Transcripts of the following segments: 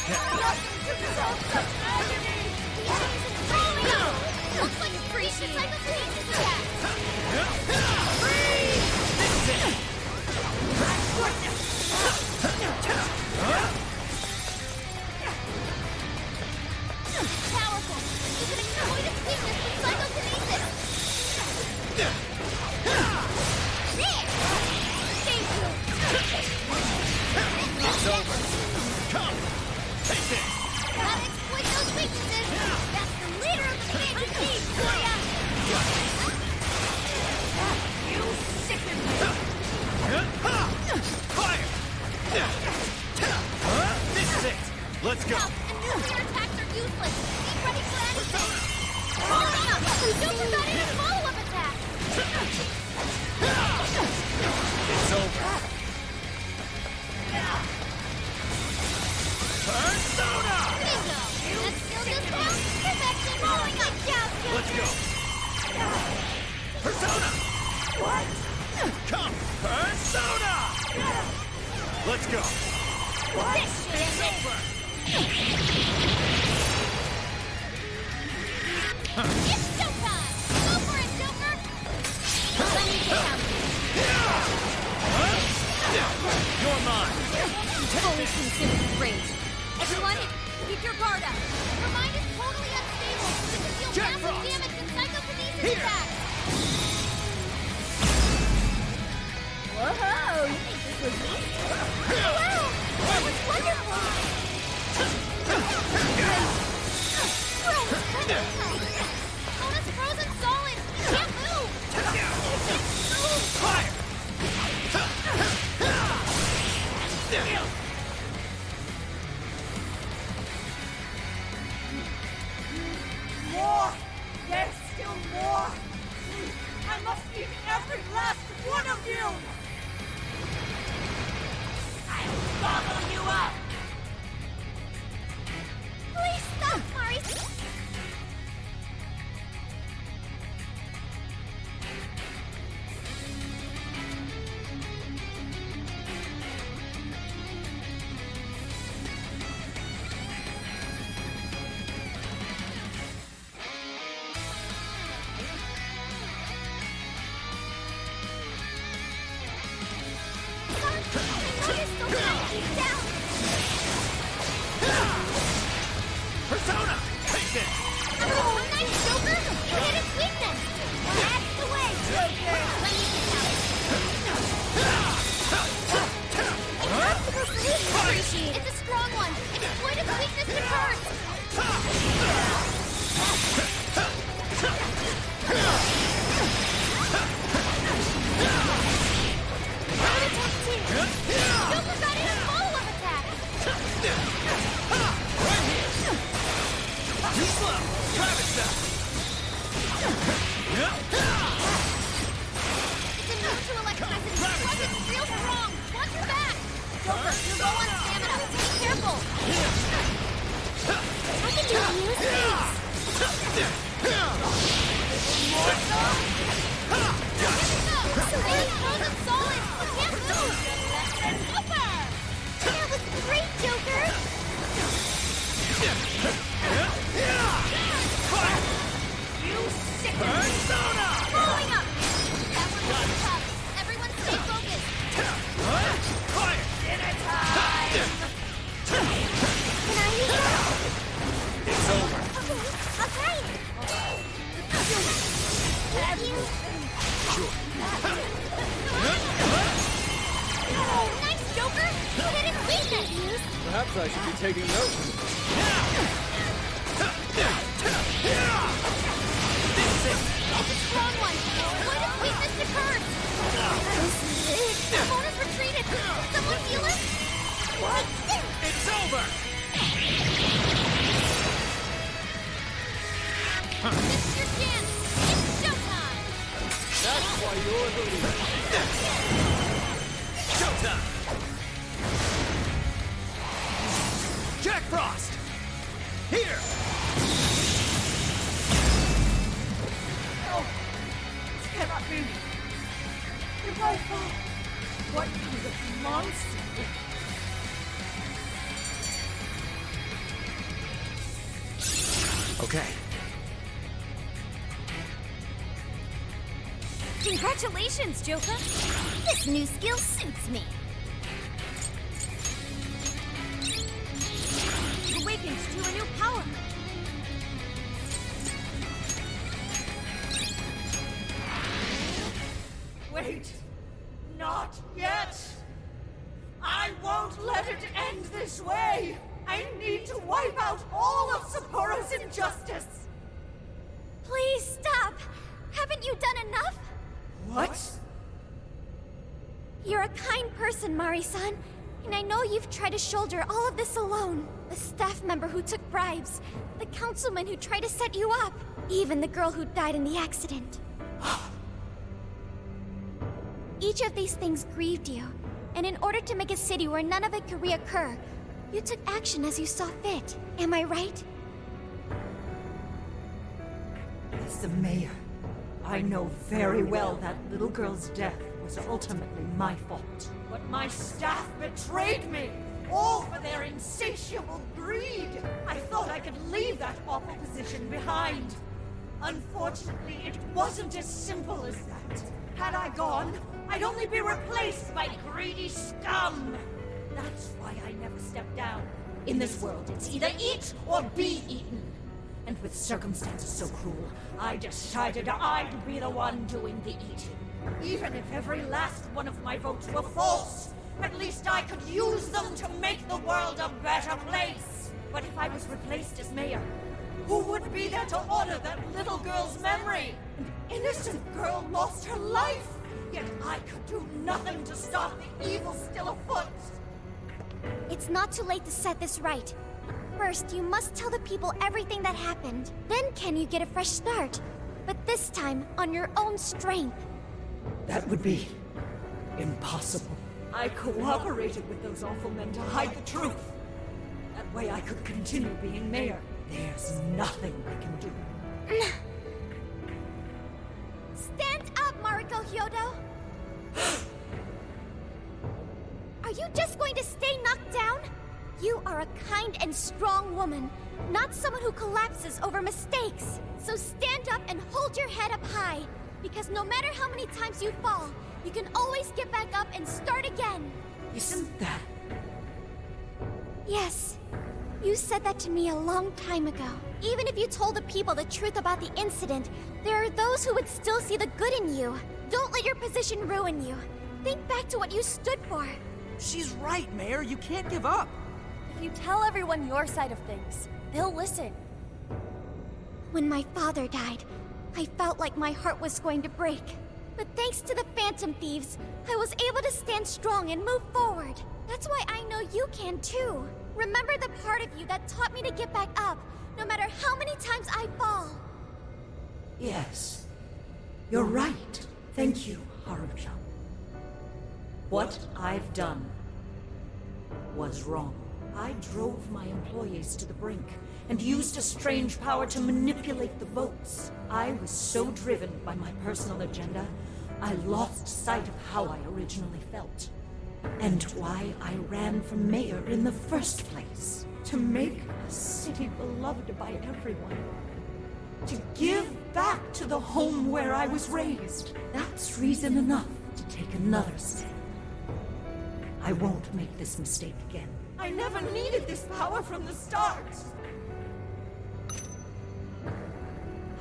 Nothing to resolve such agony! The enemy's in falling out! Looks like it's pretty psychokinesis attack! Freeze! This is it! Powerful! You can exploit its weakness with psychokinesis! There! Thank you! It's over! Come! Take this! Gotta exploit those weaknesses! That's the leader of the Magic Thieves for ya! You sicken me! Fire! This is it! Let's go! Health and nuclear attacks are useless! Be ready for anything! Hold up! Joker got in a follow-up attack! It's over! Persona! Bingo! That skill just found perfection! Rolling up! Joker! Let's go! Persona! What? Come! Persona! Let's go! This shit It's is it! over! It's showtime! Go for it, Joker! Let me down! You're mine! Fully consumed with rage. Everyone, keep your guard up. Her mind is totally unstable. She can deal Jack massive Frost! damage from psychokinesis Here! attacks. Whoa! You think this was easy? Wow! That was wonderful! Mona's frozen solid! Can't move! Fire! More! There's still more! I must eat every last one of you! I'll gobble you up! Please stop, Mari! Persona! Take this! Oh, nice, Joker! You hit its weakness! That's the way, Joker! Let me get out. It's a strong one! Exploit its weakness to curse! Joker got in a follow-up attack! Too slow! Grab it, Seth! It's immune to electricity! Plus it's real strong! Watch your back! Joker, you're low on stamina! Be careful! I can do use these! Here we go! There's frozen solid! We can't move! Super! That was great, Joker! You sick Persona! Following up! That one was tough. Everyone stay focused. Fire! dinner time! Can I use that? It's over! Okay, I'll try it. Thank you. Sure. Oh, nice, Joker! You hit its weakness! Perhaps I should be taking notes. It's a strong one! Exploit its weakness to curse! Mona's retreated! Someone heal her? What? It's over! This is your chance! It's showtime! That's why you're the leader. Showtime! Jack Frost! Here! No! This cannot be! If I fall, what kind of monster? Okay. Congratulations, Joker! This new skill suits me. You've awakened to a new power. Wait! Not yet! I won't let it end this way! I need to wipe out all of Sapporo's injustice! Please stop! Haven't you done enough? What? You're a kind person, Mari-san, and I know you've tried to shoulder all of this alone. The staff member who took bribes, the councilman who tried to set you up, even the girl who died in the accident. Each of these things grieved you, and in order to make a city where none of it could reoccur, you took action as you saw fit. Am I right? As the mayor, I know very well that little girl's death was ultimately my fault. But my staff betrayed me, all for their insatiable greed. I thought I could leave that awful position behind. Unfortunately, it wasn't as simple as that. Had I gone, I'd only be replaced by greedy scum. That's why I never stepped down. In this world, it's either eat or be eaten. And with circumstances so cruel, I decided I'd be the one doing the eating. Even if every last one of my votes were false, at least I could use them to make the world a better place. But if I was replaced as mayor, who would be there to honor that little girl's memory? An innocent girl lost her life, yet I could do nothing to stop the evil still afoot. It's not too late to set this right. First, you must tell the people everything that happened. Then can you get a fresh start? But this time, on your own strength. That would be impossible. I cooperated with those awful men to hide the truth. That way I could continue being mayor. There's nothing I can do. Stand up, Mariko Hyodo! Are you just going to stay knocked down? You are a kind and strong woman, not someone who collapses over mistakes. So stand up and hold your head up high, because no matter how many times you fall, you can always get back up and start again. Isn't that... Yes. You said that to me a long time ago. Even if you told the people the truth about the incident, there are those who would still see the good in you. Don't let your position ruin you. Think back to what you stood for. She's right, Mayor. You can't give up. If you tell everyone your side of things, they'll listen. When my father died, I felt like my heart was going to break. But thanks to the Phantom Thieves, I was able to stand strong and move forward. That's why I know you can too. Remember the part of you that taught me to get back up, no matter how many times I fall. Yes. You're right. Thank you, Haruchan. What I've done was wrong. I drove my employees to the brink and used a strange power to manipulate the votes. I was so driven by my personal agenda, I lost sight of how I originally felt. And why I ran for mayor in the first place. To make a city beloved by everyone. To give back to the home where I was raised. That's reason enough to take another step. I won't make this mistake again. I never needed this power from the start.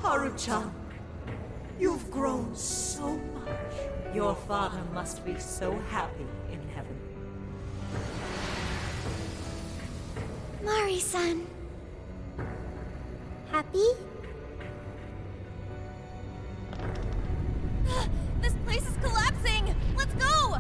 Haru-chan, you've grown so much. Your father must be so happy in heaven. Mari-san. Happy? This place is collapsing! Let's go!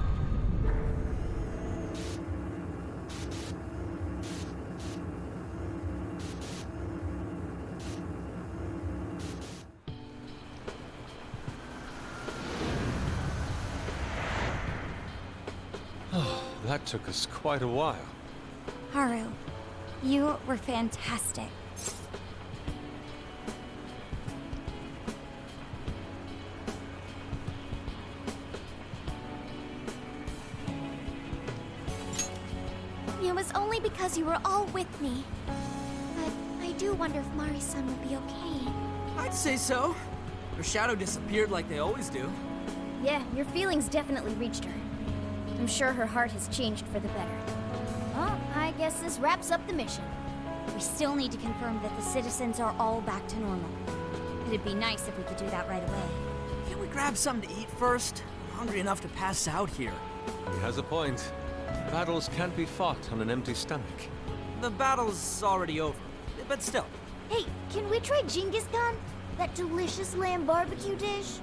That took us quite a while. Haru, you were fantastic. It was only because you were all with me. But I do wonder if Mari-san will be okay. I'd say so. Her shadow disappeared like they always do. Yeah, your feelings definitely reached her. I'm sure her heart has changed for the better. Well, I guess this wraps up the mission. We still need to confirm that the citizens are all back to normal. It'd be nice if we could do that right away. Can't we grab something to eat first? I'm hungry enough to pass out here. He has a point. Battles can't be fought on an empty stomach. The battle's already over, but still. Hey, can we try Genghis Khan? That delicious lamb barbecue dish?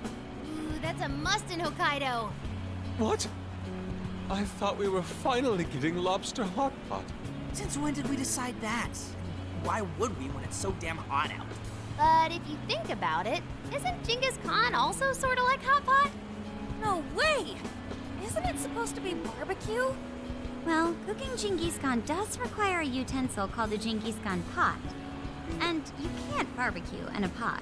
Ooh, that's a must in Hokkaido. What? I thought we were finally getting lobster hot pot. Since when did we decide that? Why would we when it's so damn hot out? But if you think about it, isn't Genghis Khan also sort of like hot pot? No way! Isn't it supposed to be barbecue? Well, cooking Genghis Khan does require a utensil called a Genghis Khan pot. And you can't barbecue in a pot.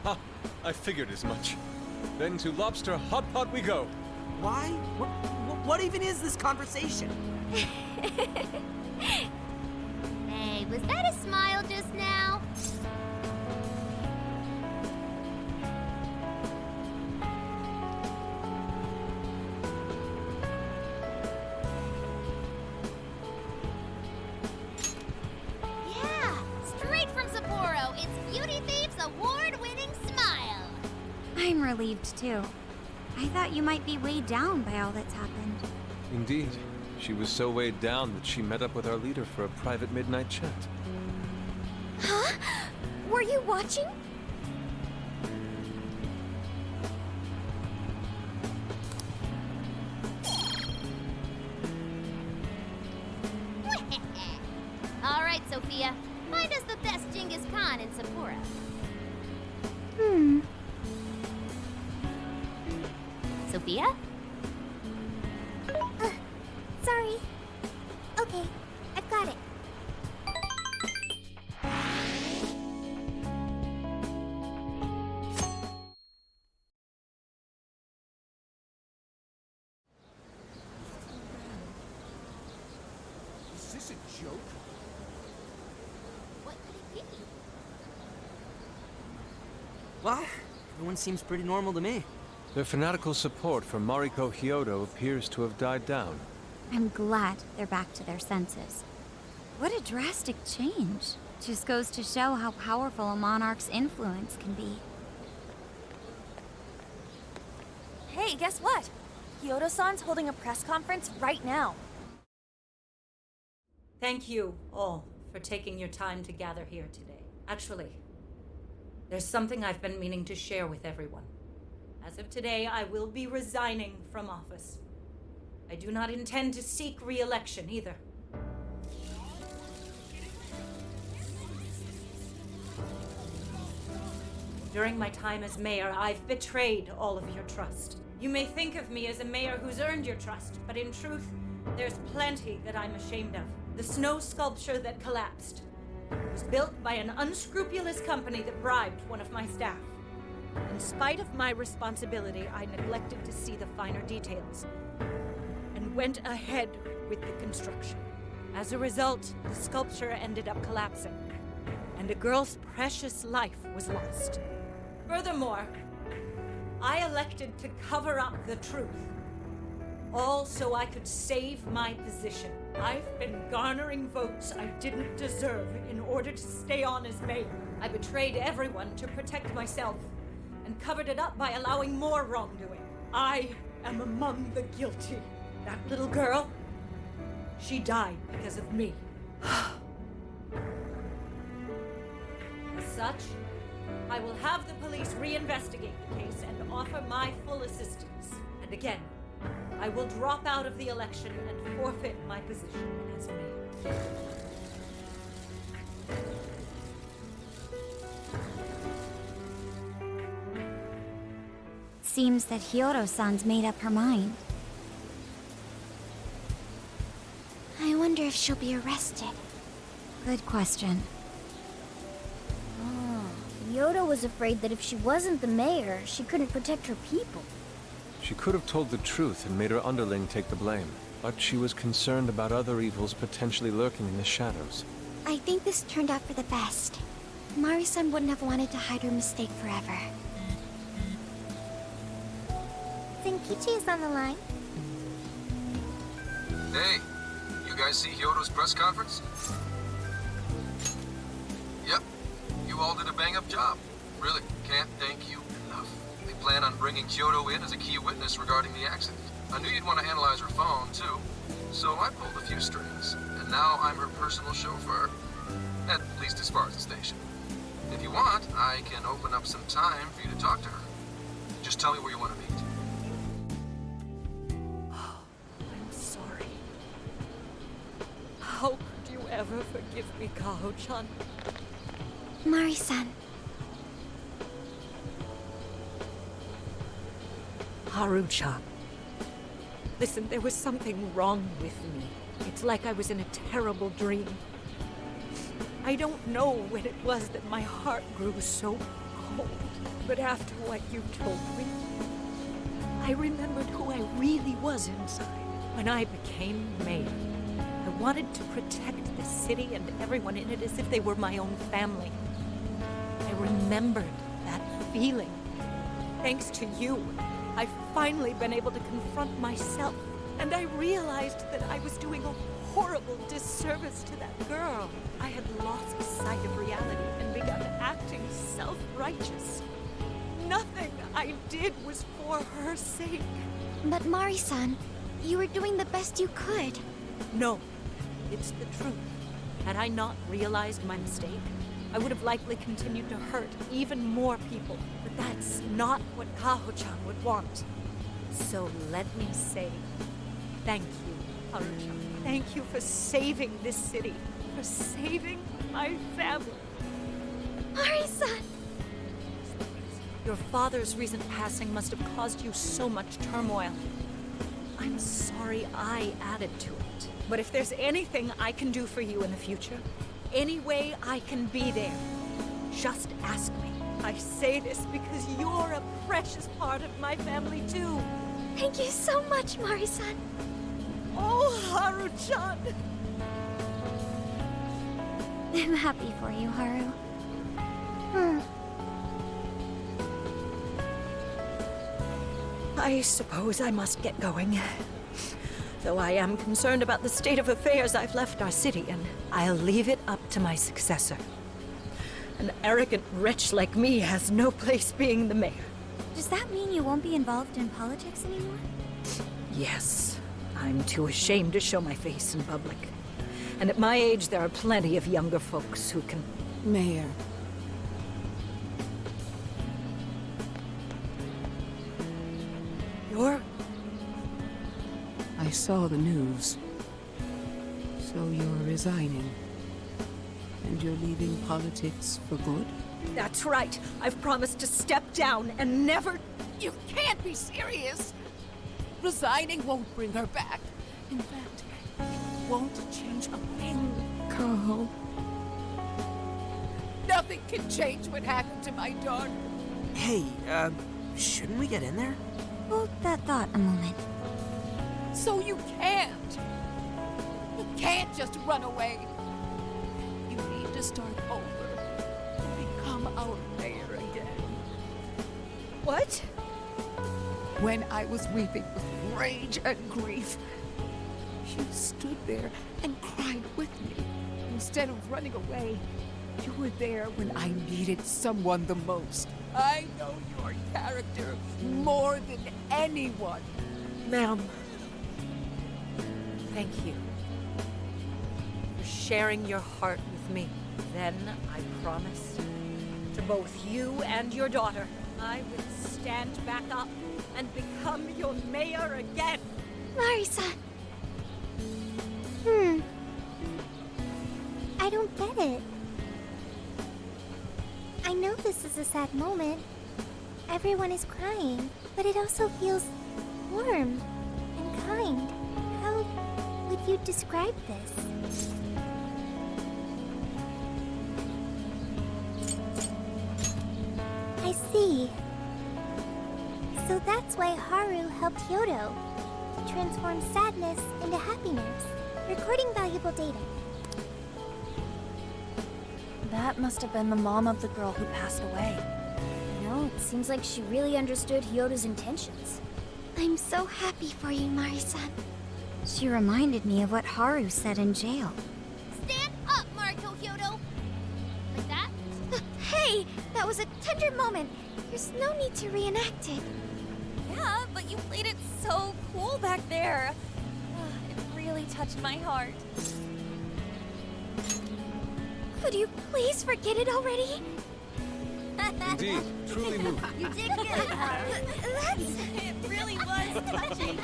Ha! I figured as much. Then to lobster hot pot we go. Why? What even is this conversation? Hey, was that a smile just now? Yeah, straight from Sapporo, it's Beauty Thief's award-winning smile. I'm relieved too. I thought you might be weighed down by all that's happened. Indeed. She was so weighed down that she met up with our leader for a private midnight chat. Huh? Were you watching? All right, Sophia. Find us the best Genghis Khan in Sapporo. Sophia? Sorry. Okay, I've got it. Is this a joke? What could it be? Well, everyone seems pretty normal to me. Their fanatical support for Mariko Hyodo appears to have died down. I'm glad they're back to their senses. What a drastic change. Just goes to show how powerful a monarch's influence can be. Hey, guess what? Kyoto-san's holding a press conference right now. Thank you all for taking your time to gather here today. Actually, there's something I've been meaning to share with everyone. As of today, I will be resigning from office. I do not intend to seek re-election either. During my time as mayor, I've betrayed all of your trust. You may think of me as a mayor who's earned your trust, but in truth, there's plenty that I'm ashamed of. The snow sculpture that collapsed was built by an unscrupulous company that bribed one of my staff. In spite of my responsibility, I neglected to see the finer details and went ahead with the construction. As a result, the sculpture ended up collapsing, and a girl's precious life was lost. Furthermore, I elected to cover up the truth, all so I could save my position. I've been garnering votes I didn't deserve in order to stay on as mayor. I betrayed everyone to protect myself and covered it up by allowing more wrongdoing. I am among the guilty. That little girl, she died because of me. As such, I will have the police reinvestigate the case and offer my full assistance. And again, I will drop out of the election and forfeit my position as mayor. Seems that Hyodo-san's made up her mind. I wonder if she'll be arrested. Good question. Yoda was afraid that if she wasn't the mayor, she couldn't protect her people. She could have told the truth and made her underling take the blame. but she was concerned about other evils potentially lurking in the shadows. I think this turned out for the best. Mari-san wouldn't have wanted to hide her mistake forever. Zenkichi is on the line. Hey, you guys see Hyodo's press conference? Yep, you all did a bang-up job. Really, can't thank you enough. They plan on bringing Hyodo in as a key witness regarding the accident. I knew you'd want to analyze her phone, too. So I pulled a few strings, and now I'm her personal chauffeur. At least as far as the station. If you want, I can open up some time for you to talk to her. Just tell me where you want to meet. I'm sorry. How could you ever forgive me, Kaho-chan? Mari-san. Haru-chan. Listen, there was something wrong with me. It's like I was in a terrible dream. I don't know when it was that my heart grew so cold, but after what you told me, I remembered who I really was inside. When I became mayor, I wanted to protect the city and everyone in it as if they were my own family. I remembered that feeling. Thanks to you, I've finally been able to confront myself, and I realized that I was doing a horrible disservice to that girl. I had lost sight of reality and begun acting self-righteous. Nothing I did was for her sake. But Mari-san, you were doing the best you could. No, it's the truth. Had I not realized my mistake, I would have likely continued to hurt even more people. But that's not what Kaho-chan would want. So let me say, thank you, Haru-chan. Thank you for saving this city, for saving my family. Mari-san! Your father's recent passing must have caused you so much turmoil. I'm sorry I added to it. But if there's anything I can do for you in the future, any way I can be there, just ask me. I say this because you're a precious part of my family too. Thank you so much, Mari-san. Oh, Haru-chan! I'm happy for you, Haru. I suppose I must get going. Though I am concerned about the state of affairs, I've left our city, and I'll leave it up to my successor. An arrogant wretch like me has no place being the mayor. Does that mean you won't be involved in politics anymore? Yes, I'm too ashamed to show my face in public. And at my age, there are plenty of younger folks who can... Mayor. You're... I saw the news. So you're resigning. And you're leaving politics for good? That's right. I've promised to step down and never... You can't be serious! Resigning won't bring her back. In fact, it won't change a thing. Kaho. Nothing can change what happened to my daughter. Hey, shouldn't we get in there? Hold that thought a moment. So you can't! You can't just run away! You need to start over. Become our mayor again. What? When I was weeping with rage and grief, you stood there and cried with me. Instead of running away, you were there when I needed someone the most. I know your character more than anyone. Ma'am, thank you for sharing your heart with me. Then I promise to both you and your daughter, I will stand back up and become your mayor again. Mari-san! I don't get it. I know this is a sad moment. Everyone is crying, but it also feels warm and kind. How would you describe this? I see. So that's why Haru helped Hyodo. transform sadness into happiness, recording valuable data. That must have been the mom of the girl who passed away. You know, it seems like she really understood Hyodo's intentions. I'm so happy for you, Mari-san. She reminded me of what Haru said in jail. Stand up, Mariko Hyodo! Like that? Hey! That was a tender moment. There's no need to reenact it. Yeah, but you played it so cool back there. It really touched my heart. Could you please forget it already? Indeed, truly moving. You did good, Haru. It really was touching.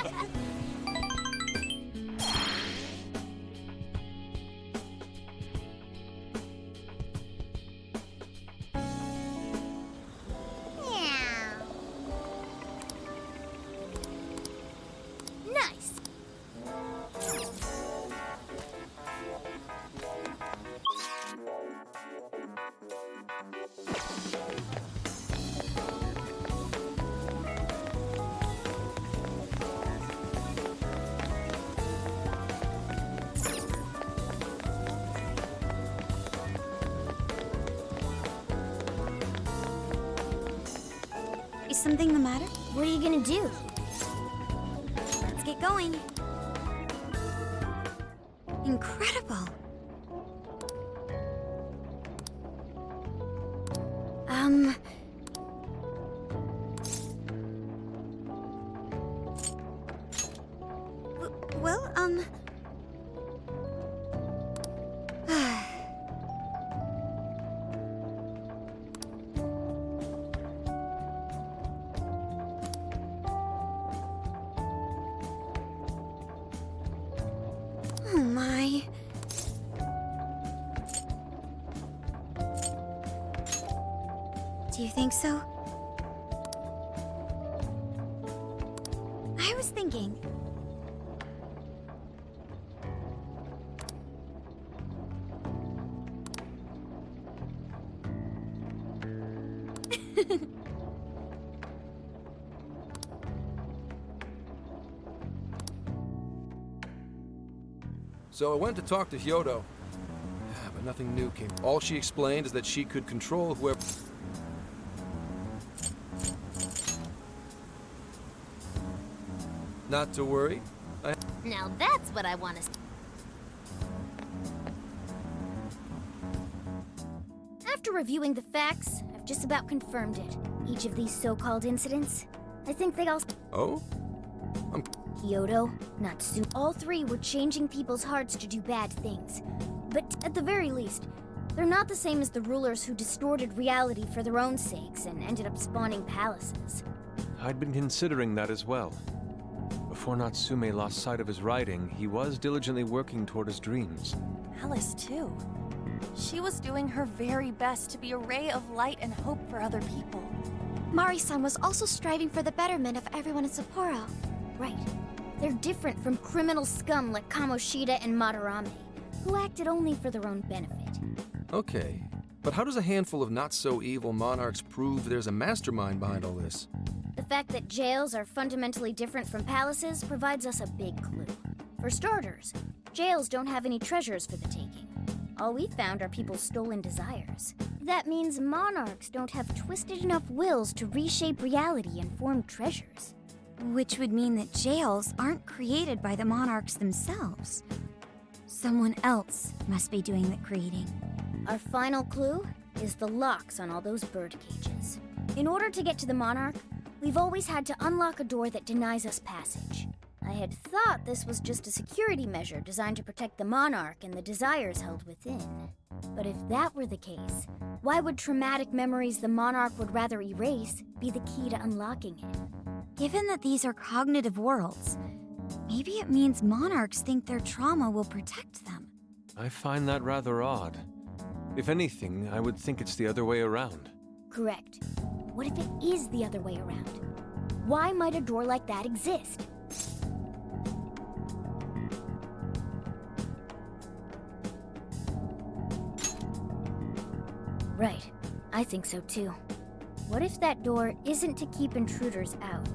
Nice. Is something the matter? What are you gonna do? Let's get going. Incredible. Well, Oh my. Do you think so? I was thinking. So I went to talk to Hyodo. Yeah, but nothing new came. All she explained is that she could control whoever... Not to worry. Now that's what I want to see. After reviewing the facts, I've just about confirmed it. Each of these so-called incidents, I think they all... Oh? Hyodo, Natsu, all three were changing people's hearts to do bad things. But at the very least, they're not the same as the rulers who distorted reality for their own sakes and ended up spawning palaces. I'd been considering that as well. Before Natsume lost sight of his writing, he was diligently working toward his dreams. Alice, too. She was doing her very best to be a ray of light and hope for other people. Mari-san was also striving for the betterment of everyone in Sapporo. Right. They're different from criminal scum like Kamoshida and Madarame, who acted only for their own benefit. Okay. But how does a handful of not-so-evil monarchs prove there's a mastermind behind all this? The fact that jails are fundamentally different from palaces provides us a big clue. For starters, jails don't have any treasures for the taking. All we found are people's stolen desires. That means monarchs don't have twisted enough wills to reshape reality and form treasures. Which would mean that jails aren't created by the monarchs themselves. Someone else must be doing the creating. Our final clue is the locks on all those bird cages. In order to get to the monarch, we've always had to unlock a door that denies us passage. I had thought this was just a security measure designed to protect the monarch and the desires held within. But if that were the case, why would traumatic memories the monarch would rather erase be the key to unlocking it? Given that these are cognitive worlds, maybe it means monarchs think their trauma will protect them. I find that rather odd. If anything, I would think it's the other way around. Correct. What if it is the other way around? Why might a door like that exist? Right. I think so too. What if that door isn't to keep intruders out,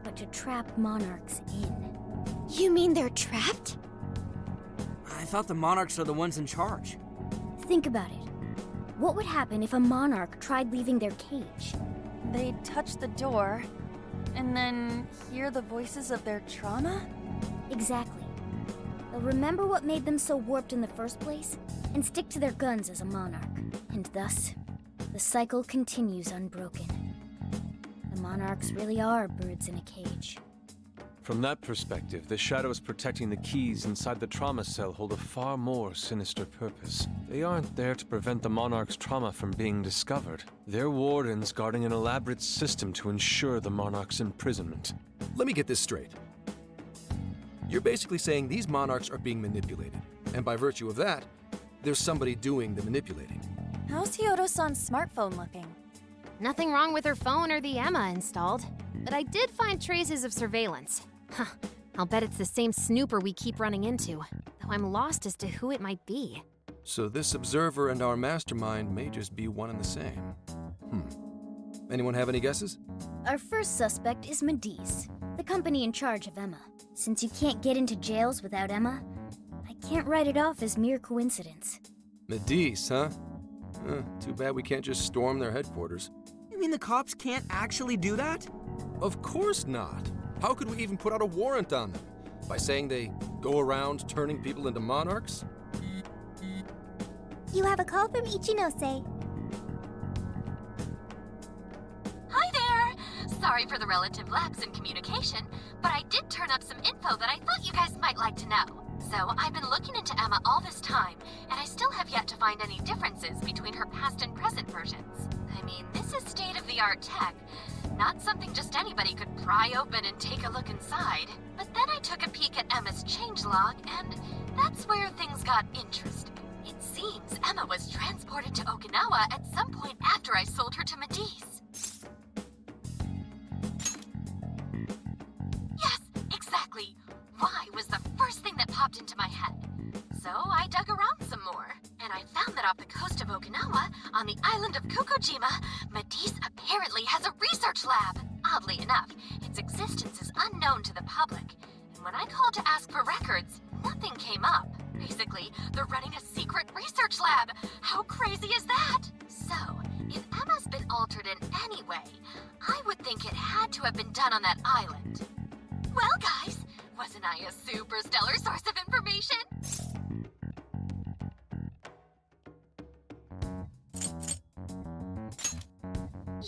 but to trap monarchs in? You mean they're trapped? I thought the monarchs are the ones in charge. Think about it. What would happen if a monarch tried leaving their cage? They'd touch the door, and then hear the voices of their trauma? Exactly. They'll remember what made them so warped in the first place, and stick to their guns as a monarch. And thus, the cycle continues unbroken. The monarchs really are birds in a cage. From that perspective, the shadows protecting the keys inside the trauma cell hold a far more sinister purpose. They aren't there to prevent the monarch's trauma from being discovered. They're wardens guarding an elaborate system to ensure the monarch's imprisonment. Let me get this straight. You're basically saying these monarchs are being manipulated, and by virtue of that, there's somebody doing the manipulating. How's Hyodo-san's smartphone looking? Nothing wrong with her phone or the Emma installed, but I did find traces of surveillance. Huh, I'll bet it's the same snooper we keep running into, though I'm lost as to who it might be. So this observer and our mastermind may just be one and the same. Anyone have any guesses? Our first suspect is Medice, the company in charge of Emma. Since you can't get into jails without Emma, I can't write it off as mere coincidence. Medice, huh? Too bad we can't just storm their headquarters. You mean the cops can't actually do that? Of course not. How could we even put out a warrant on them? By saying they go around turning people into monarchs? You have a call from Ichinose. Hi there! Sorry for the relative lapse in communication, but I did turn up some info that I thought you guys might like to know. So I've been looking into Emma all this time, and I still have yet to find any differences between her past and present versions. I mean, this is state-of-the-art tech, not something just anybody could pry open and take a look inside. But then I took a peek at Emma's changelog, and that's where things got interesting. It seems Emma was transported to Okinawa at some point after I sold her to Medice. Yes, exactly. Why was the first thing that popped into my head. So I dug around some more, and I found that off the coast of Okinawa, on the island of Kokojima, Medice apparently has a research lab. Oddly enough, its existence is unknown to the public, and when I called to ask for records, nothing came up. Basically, they're running a secret research lab. How crazy is that? So, if Emma's been altered in any way, I would think it had to have been done on that island. Well, guys, wasn't I a super stellar source of information?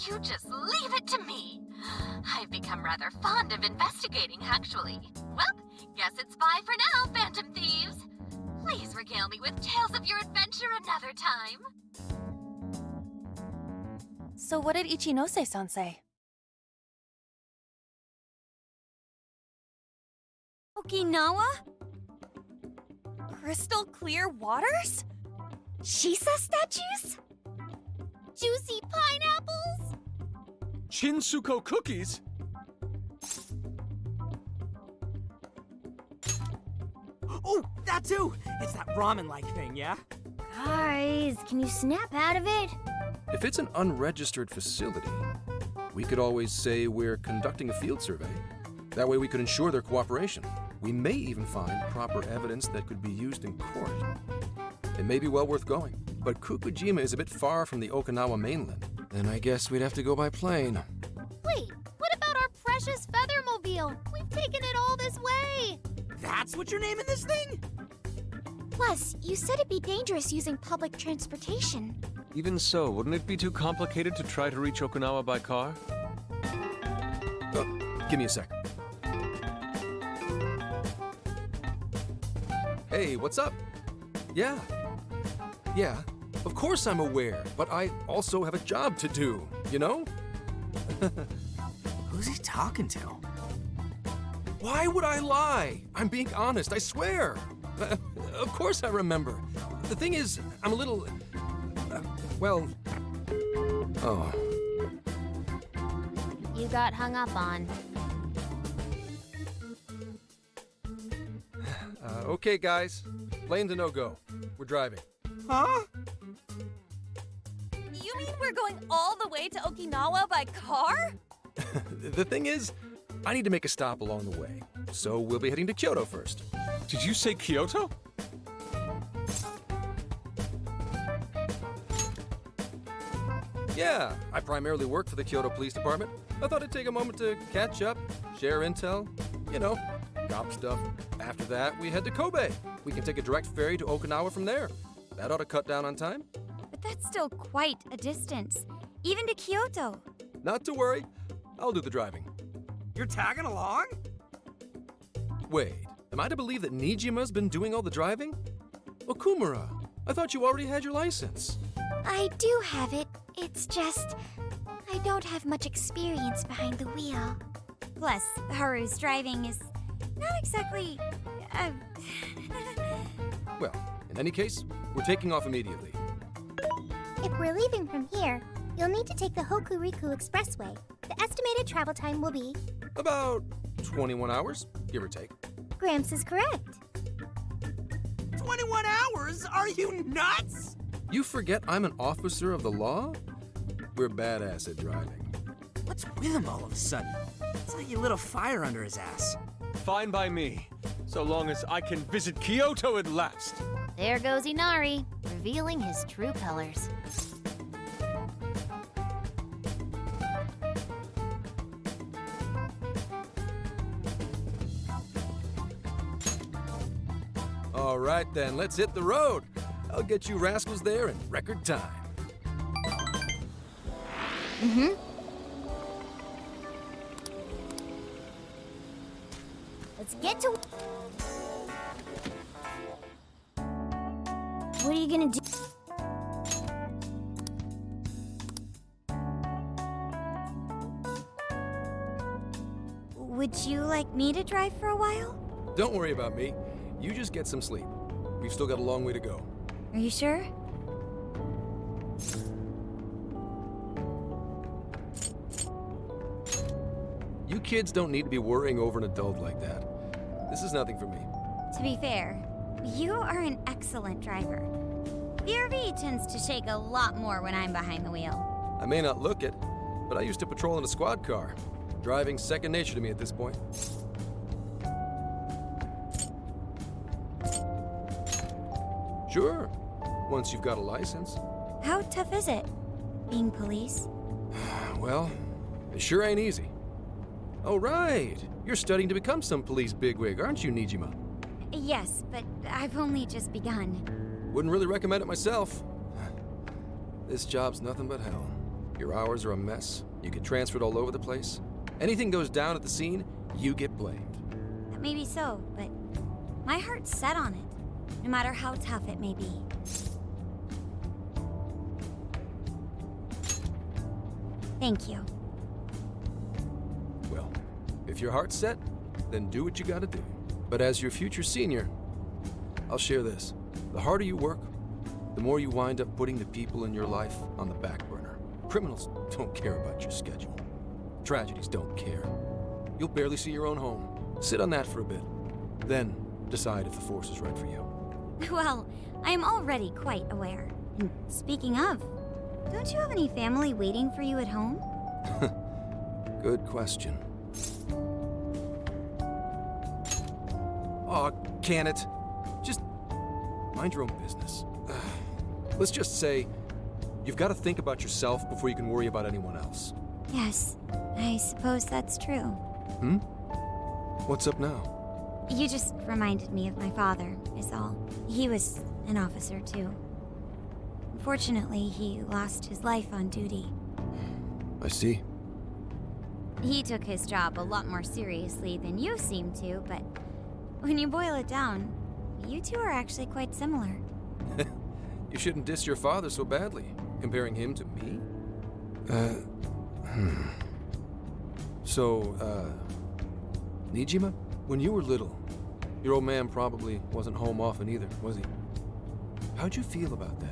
You just leave it to me. I've become rather fond of investigating, actually. Well, guess it's bye for now, Phantom Thieves. Please regale me with tales of your adventure another time. So what did Ichinose-san say? Okinawa? Crystal clear waters? Shisa statues? Juicy pineapples? Shinsuko cookies? Oh, that too! It's that ramen-like thing, yeah? Guys, can you snap out of it? If it's an unregistered facility, we could always say we're conducting a field survey. That way we could ensure their cooperation. We may even find proper evidence that could be used in court. It may be well worth going, but Kokojima is a bit far from the Okinawa mainland. Then I guess we'd have to go by plane. Wait, what about our precious Feathermobile? We've taken it all this way! That's what you're naming this thing? Plus, you said it'd be dangerous using public transportation. Even so, wouldn't it be too complicated to try to reach Okinawa by car? Give me a sec. Hey, what's up? Yeah, of course I'm aware, but I also have a job to do, you know? Who's he talking to? Why would I lie? I'm being honest, I swear. Of course I remember. The thing is, I'm a little... Oh. You got hung up on. Okay, guys. Plane's a no-go. We're driving. Huh? You mean we're going all the way to Okinawa by car? The thing is, I need to make a stop along the way. so we'll be heading to Kyoto first. Did you say Kyoto? Yeah, I primarily work for the Kyoto Police Department. I thought I'd take a moment to catch up, share intel, you know, cop stuff. After that, we head to Kobe. We can take a direct ferry to Okinawa from there. That ought to cut down on time. But that's still quite a distance, even to Kyoto. Not to worry, I'll do the driving. You're tagging along? Wait, am I to believe that Nijima's been doing all the driving? Okumura, I thought you already had your license. I do have it. It's just, I don't have much experience behind the wheel. Plus, Haru's driving is not exactly. Well, in any case, we're taking off immediately. If we're leaving from here, you'll need to take the Hokuriku Expressway. The estimated travel time will be... About 21 hours, give or take. Gramps is correct. 21 hours? Are you nuts? You forget I'm an officer of the law? We're badass at driving. What's with him all of a sudden? It's like you lit a fire under his ass. Fine by me, so long as I can visit Kyoto at last. There goes Inari, revealing his true colors. All right then, let's hit the road. I'll get you rascals there in record time. Let's get to... What are you gonna do? Would you like me to drive for a while? Don't worry about me. You just get some sleep. We've still got a long way to go. Are you sure? You kids don't need to be worrying over an adult like that. This is nothing for me. To be fair, you are an excellent driver. The RV tends to shake a lot more when I'm behind the wheel. I may not look it, but I used to patrol in a squad car. Driving's second nature to me at this point. Sure, once you've got a license. How tough is it, being police? Well, it sure ain't easy. Oh, right. You're studying to become some police bigwig, aren't you, Nijima? Yes, but I've only just begun. Wouldn't really recommend it myself. This job's nothing but hell. Your hours are a mess. You get transferred all over the place. Anything goes down at the scene, you get blamed. That may be so, but my heart's set on it, no matter how tough it may be. Thank you. Well, if your heart's set, then do what you gotta do. But as your future senior, I'll share this. The harder you work, the more you wind up putting the people in your life on the back burner. Criminals don't care about your schedule. Tragedies don't care. You'll barely see your own home. Sit on that for a bit. Then decide if the force is right for you. Well, I am already quite aware. And speaking of, don't you have any family waiting for you at home? Good question. Aw, can it? Just mind your own business. Let's just say you've got to think about yourself before you can worry about anyone else. Yes, I suppose that's true. What's up now? You just reminded me of my father, is all. He was an officer, too. Unfortunately, he lost his life on duty. I see. He took his job a lot more seriously than you seem to, but when you boil it down, you two are actually quite similar. You shouldn't diss your father so badly, comparing him to me. So, Nijima, when you were little, your old man probably wasn't home often either, was he? How'd you feel about that?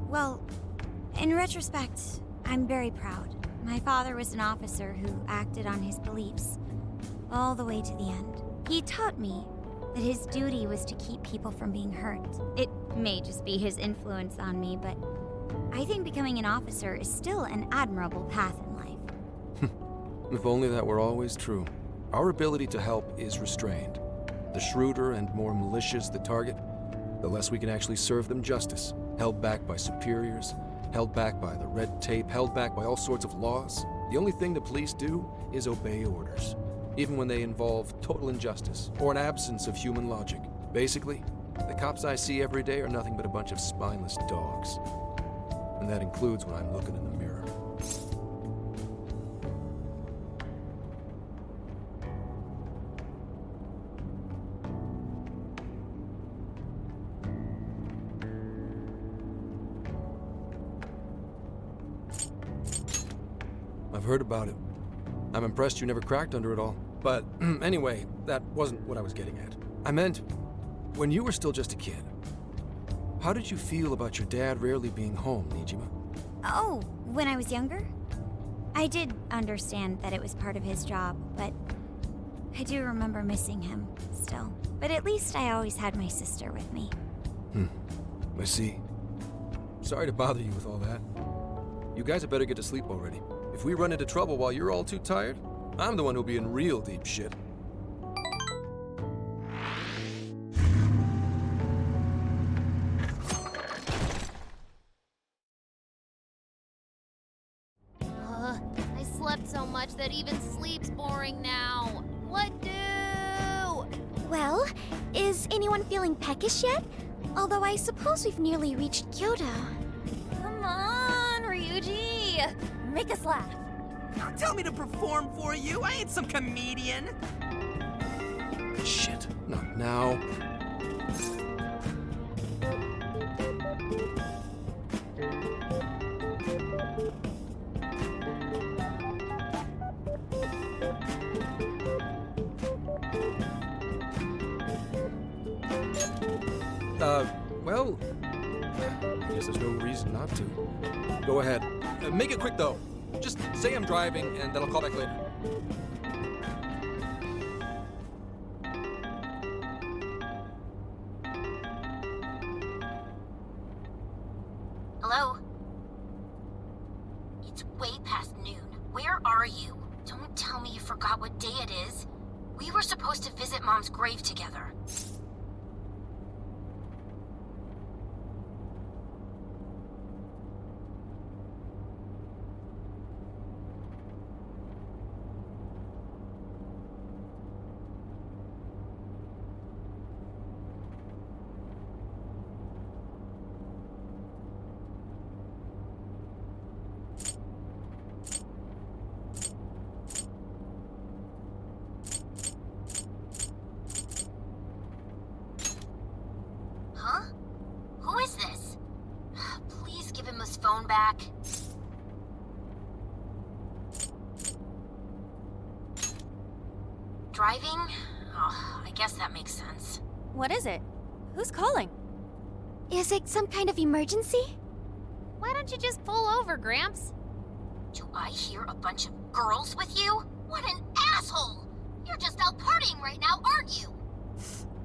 Well, in retrospect, I'm very proud. My father was an officer who acted on his beliefs all the way to the end. He taught me that his duty was to keep people from being hurt. It may just be his influence on me, but I think becoming an officer is still an admirable path in life. If only that were always true. Our ability to help is restrained. The shrewder and more malicious the target, the less we can actually serve them justice. Held back by superiors, held back by the red tape, held back by all sorts of laws. The only thing the police do is obey orders, even when they involve total injustice or an absence of human logic. Basically, the cops I see every day are nothing but a bunch of spineless dogs. And that includes when I'm looking in the mirror. I've heard about it. I'm impressed you never cracked under it all. But anyway, that wasn't what I was getting at. I meant, when you were still just a kid, how did you feel about your dad rarely being home, Nijima? Oh, when I was younger? I did understand that it was part of his job, but I do remember missing him still. But at least I always had my sister with me. I see. Sorry to bother you with all that. You guys had better get to sleep already. If we run into trouble while you're all too tired, I'm the one who'll be in real deep shit. I slept so much that even sleep's boring now. What do? Well, is anyone feeling peckish yet? Although I suppose we've nearly reached Kyoto. Come on, Ryuji! Make us laugh. Don't tell me to perform for you. I ain't some comedian. Shit, not now. Well, I guess there's no reason not to. Go ahead. Make it quick, though. Just say I'm driving, and then I'll call back later. Hello? It's way past noon. Where are you? Don't tell me you forgot what day it is. We were supposed to visit Mom's grave together. Huh? Who is this? Please give him his phone back. Driving? Oh, I guess that makes sense. What is it? Who's calling? Is it some kind of emergency? Why don't you just pull over, Gramps? Do I hear a bunch of girls with you? What an asshole! You're just out partying right now, aren't you?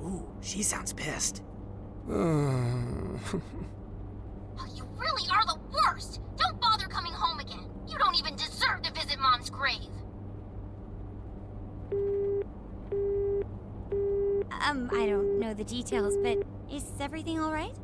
Ooh, she sounds pissed. You really are the worst! Don't bother coming home again. You don't even deserve to visit Mom's grave. I don't know the details, but is everything all right?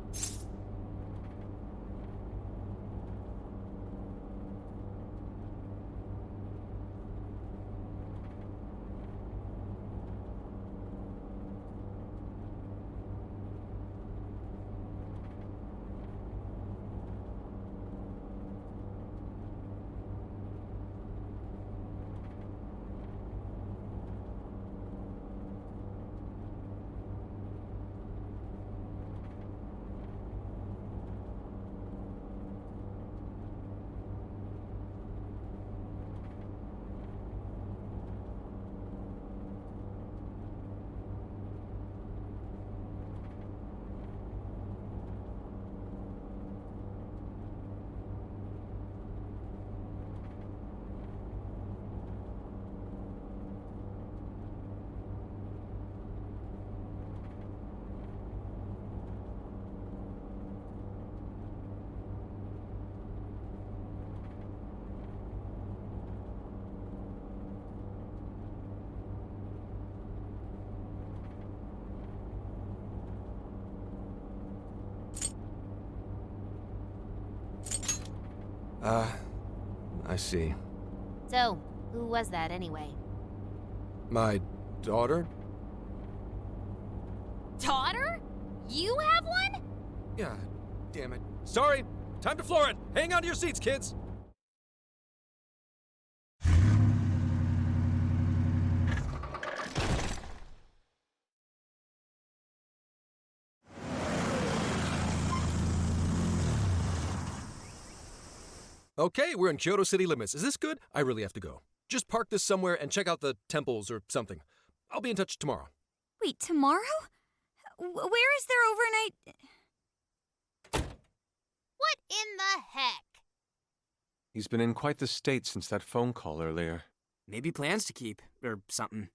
I see. So, who was that anyway? My daughter? Daughter? You have one? Yeah, damn it. Sorry, time to floor it. Hang on to your seats, kids. Okay, we're in Kyoto city limits. Is this good? I really have to go. Just park this somewhere and check out the temples or something. I'll be in touch tomorrow. Wait, tomorrow? Where is there overnight? What in the heck? He's been in quite the state since that phone call earlier. Maybe plans to keep, or something.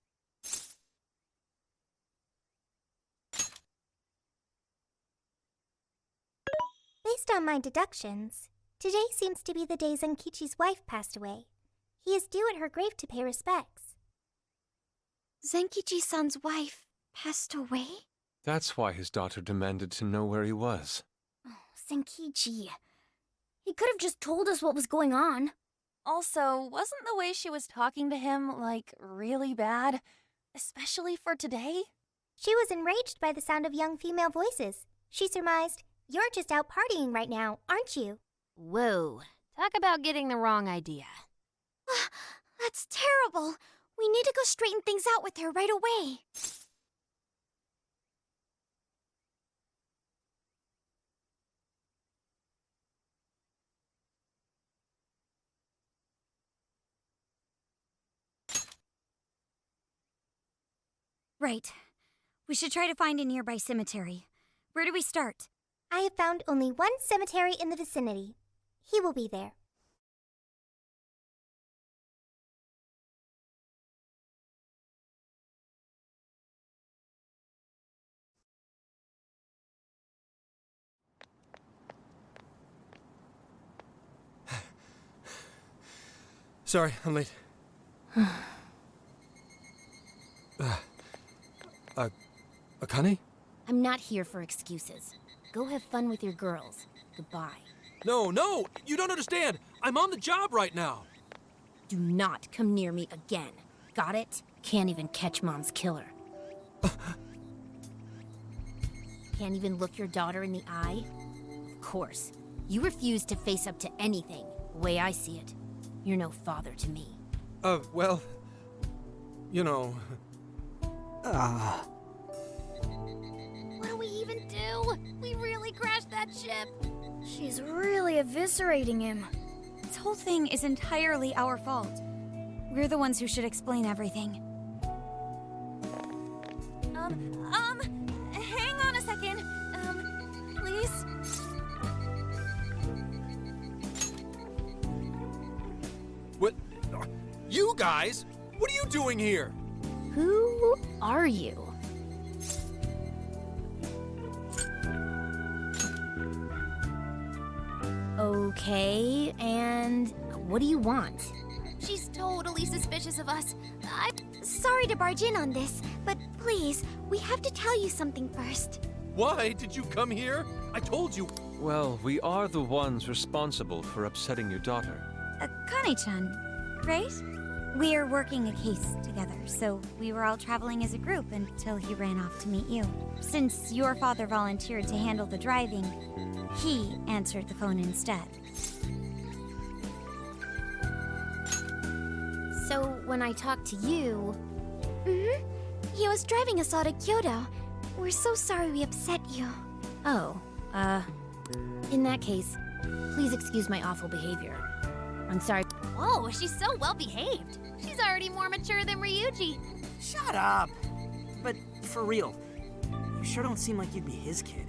Based on my deductions, today seems to be the day Zenkichi's wife passed away. He is due at her grave to pay respects. Zenkichi-san's wife passed away? That's why his daughter demanded to know where he was. Oh, Zenkichi. He could have just told us what was going on. Also, wasn't the way she was talking to him, like, really bad? Especially for today? She was enraged by the sound of young female voices. She surmised, "You're just out partying right now, aren't you?" Whoa. Talk about getting the wrong idea. That's terrible. We need to go straighten things out with her right away. Right. We should try to find a nearby cemetery. Where do we start? I have found only one cemetery in the vicinity. He will be there. Sorry, I'm late. Akane? I'm not here for excuses. Go have fun with your girls. Goodbye. No, you don't understand. I'm on the job right now. Do not come near me again. Got it? Can't even catch Mom's killer. Can't even look your daughter in the eye? Of course. You refuse to face up to anything, the way I see it. You're no father to me. Well, you know... What do we even do? We really crashed that ship. She's really eviscerating him. This whole thing is entirely our fault. We're the ones who should explain everything. Hang on a second. Please? What? You guys? What are you doing here? Who are you? Okay, and what do you want? She's totally suspicious of us. I'm sorry to barge in on this, but please, we have to tell you something first. Why did you come here? I told you. Well, we are the ones responsible for upsetting your daughter. Akane-chan, right? We're working a case together, so we were all traveling as a group until he ran off to meet you. Since your father volunteered to handle the driving, he answered the phone instead. So, when I talked to you... He was driving us all to Kyoto. We're so sorry we upset you. Oh, in that case, please excuse my awful behavior. I'm sorry. Whoa, she's so well behaved. She's already more mature than Ryuji. Shut up! But for real, you sure don't seem like you'd be his kid.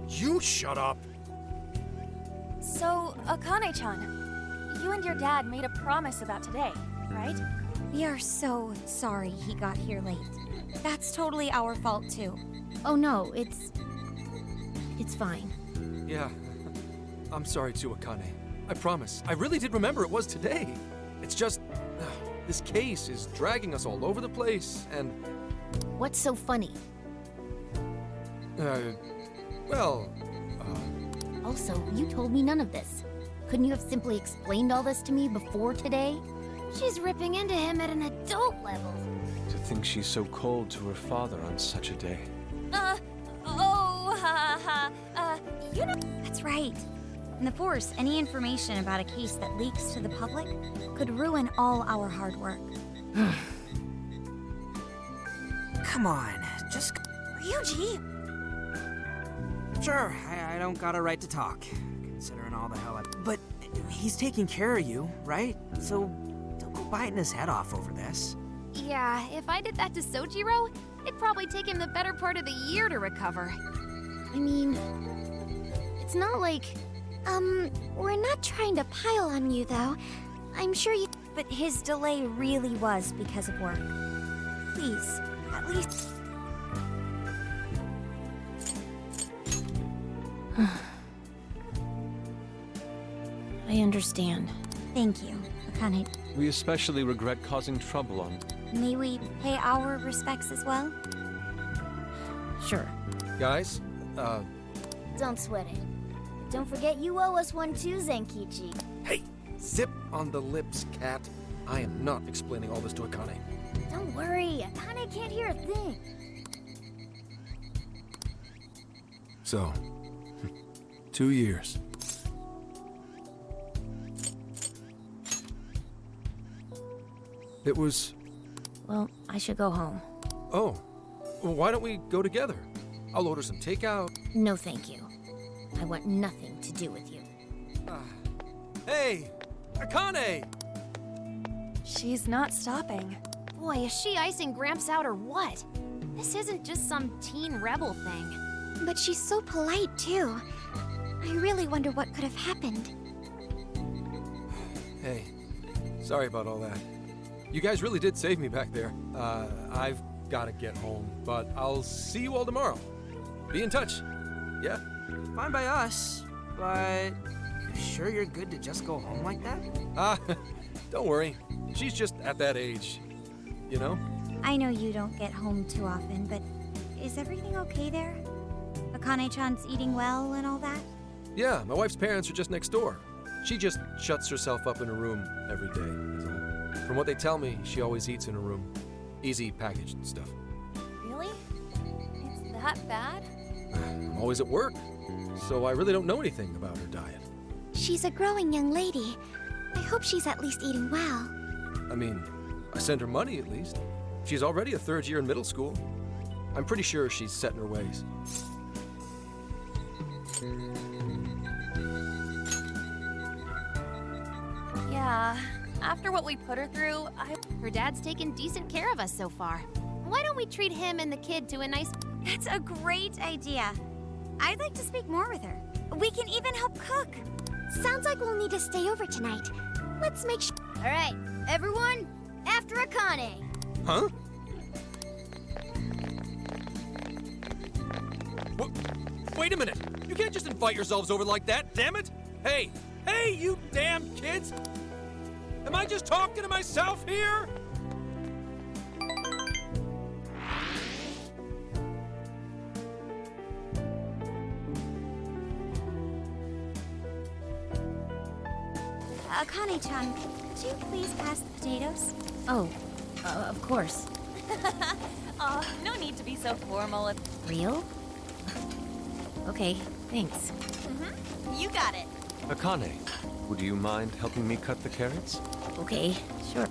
You shut up! So, Akane-chan, you and your dad made a promise about today, right? We are so sorry he got here late. That's totally our fault, too. Oh no, it's fine. Yeah, I'm sorry too, Akane. I promise. I really did remember it was today. It's just... this case is dragging us all over the place, and... What's so funny? Well... Also, you told me none of this. Couldn't you have simply explained all this to me before today? She's ripping into him at an adult level. To think she's so cold to her father on such a day. You know. That's right. In the Force, any information about a case that leaks to the public could ruin all our hard work. Come on, just... Ryuji! Sure, I don't got a right to talk, considering all the hell But he's taking care of you, right? So don't go biting his head off over this. Yeah, if I did that to Sojiro, it'd probably take him the better part of the year to recover. I mean, it's not like... We're not trying to pile on you, though. I'm sure you... But his delay really was because of work. Please, at least... I understand. Thank you, Akane. We especially regret causing trouble on... May we pay our respects as well? Sure. Guys, Don't sweat it. Don't forget you owe us one too, Zenkichi. Hey! Zip on the lips, cat. I am not explaining all this to Akane. Don't worry, Akane can't hear a thing. So, 2 years. It was... Well, I should go home. Oh, well, why don't we go together? I'll order some takeout. No, thank you. I want nothing to do with you. Hey! Akane! She's not stopping. Boy, is she icing Gramps out or what? This isn't just some teen rebel thing. But she's so polite, too. I really wonder what could have happened. Hey, sorry about all that. You guys really did save me back there. I've got to get home, but I'll see you all tomorrow. Be in touch. Yeah? Fine by us, but... You sure you're good to just go home like that? Don't worry. She's just at that age. You know? I know you don't get home too often, but is everything okay there? Akane-chan's eating well and all that? Yeah, my wife's parents are just next door. She just shuts herself up in her room every day. Is all. From what they tell me, she always eats in her room. Easy packaged stuff. Really? It's that bad? I'm always at work, so I really don't know anything about her diet. She's a growing young lady. I hope she's at least eating well. I mean, I send her money at least. She's already a third year in middle school. I'm pretty sure she's set in her ways. Yeah, after what we put her through, Her dad's taken decent care of us so far. Why don't we treat him and the kid to a nice... That's a great idea. I'd like to speak more with her. We can even help cook. Sounds like we'll need to stay over tonight. Let's make sure... All right, everyone, after Akane. Huh? Wait a minute! You can't just invite yourselves over like that, damn it! Hey! Hey, you damn kids! Am I just talking to myself here? Akane-chan, could you please pass the potatoes? Oh, of course. no need to be so formal. Real? Okay, thanks. You got it. Akane, would you mind helping me cut the carrots? Okay, sure.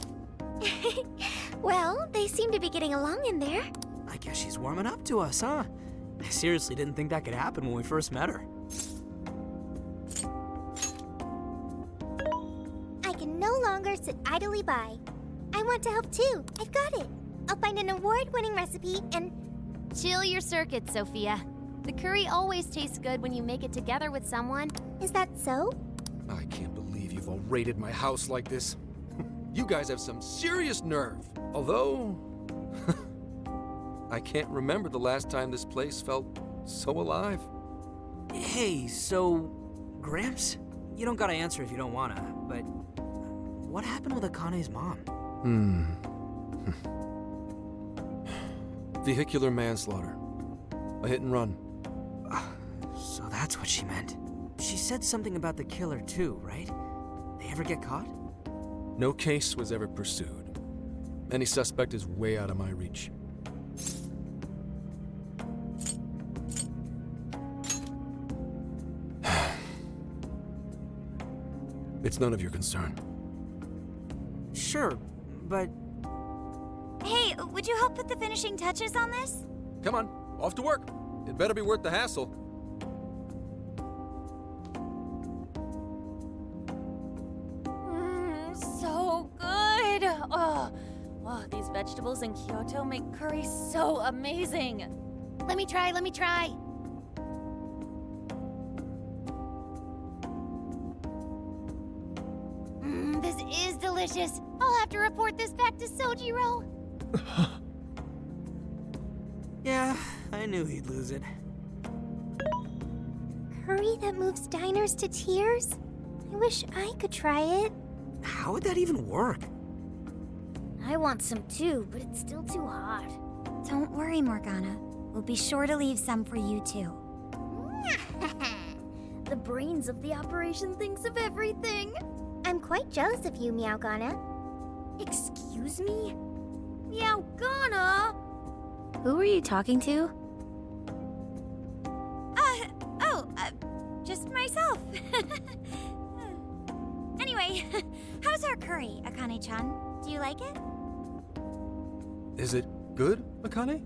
Well, they seem to be getting along in there. I guess she's warming up to us, huh? I seriously didn't think that could happen when we first met her. I can no longer sit idly by. I want to help too. I've got it. I'll find an award-winning recipe and... Chill your circuit, Sophia. The curry always tastes good when you make it together with someone. Is that so? I can't believe you've all raided my house like this. You guys have some serious nerve. Although, I can't remember the last time this place felt so alive. Hey, so... Gramps? You don't gotta answer if you don't wanna, but... What happened with Akane's mom? Vehicular manslaughter. A hit and run. So that's what she meant. she said something about the killer too, right? They ever get caught? No case was ever pursued. Any suspect is way out of my reach. It's none of your concern. Sure, but... Hey, would you help put the finishing touches on this? Come on, off to work. It better be worth the hassle. So good. Oh, these vegetables in Kyoto make curry so amazing. Let me try. This is delicious. I'll have to report this back to Sojiro. Yeah, I knew he'd lose it. Curry that moves diners to tears? I wish I could try it. How would that even work? I want some too, but it's still too hot. Don't worry, Morgana. We'll be sure to leave some for you too. The brains of the operation thinks of everything. I'm quite jealous of you, Meowgana. Excuse me? Meowgana? Who were you talking to? Just myself. Anyway, how's our curry, Akane-chan? Do you like it? Is it good, Akane?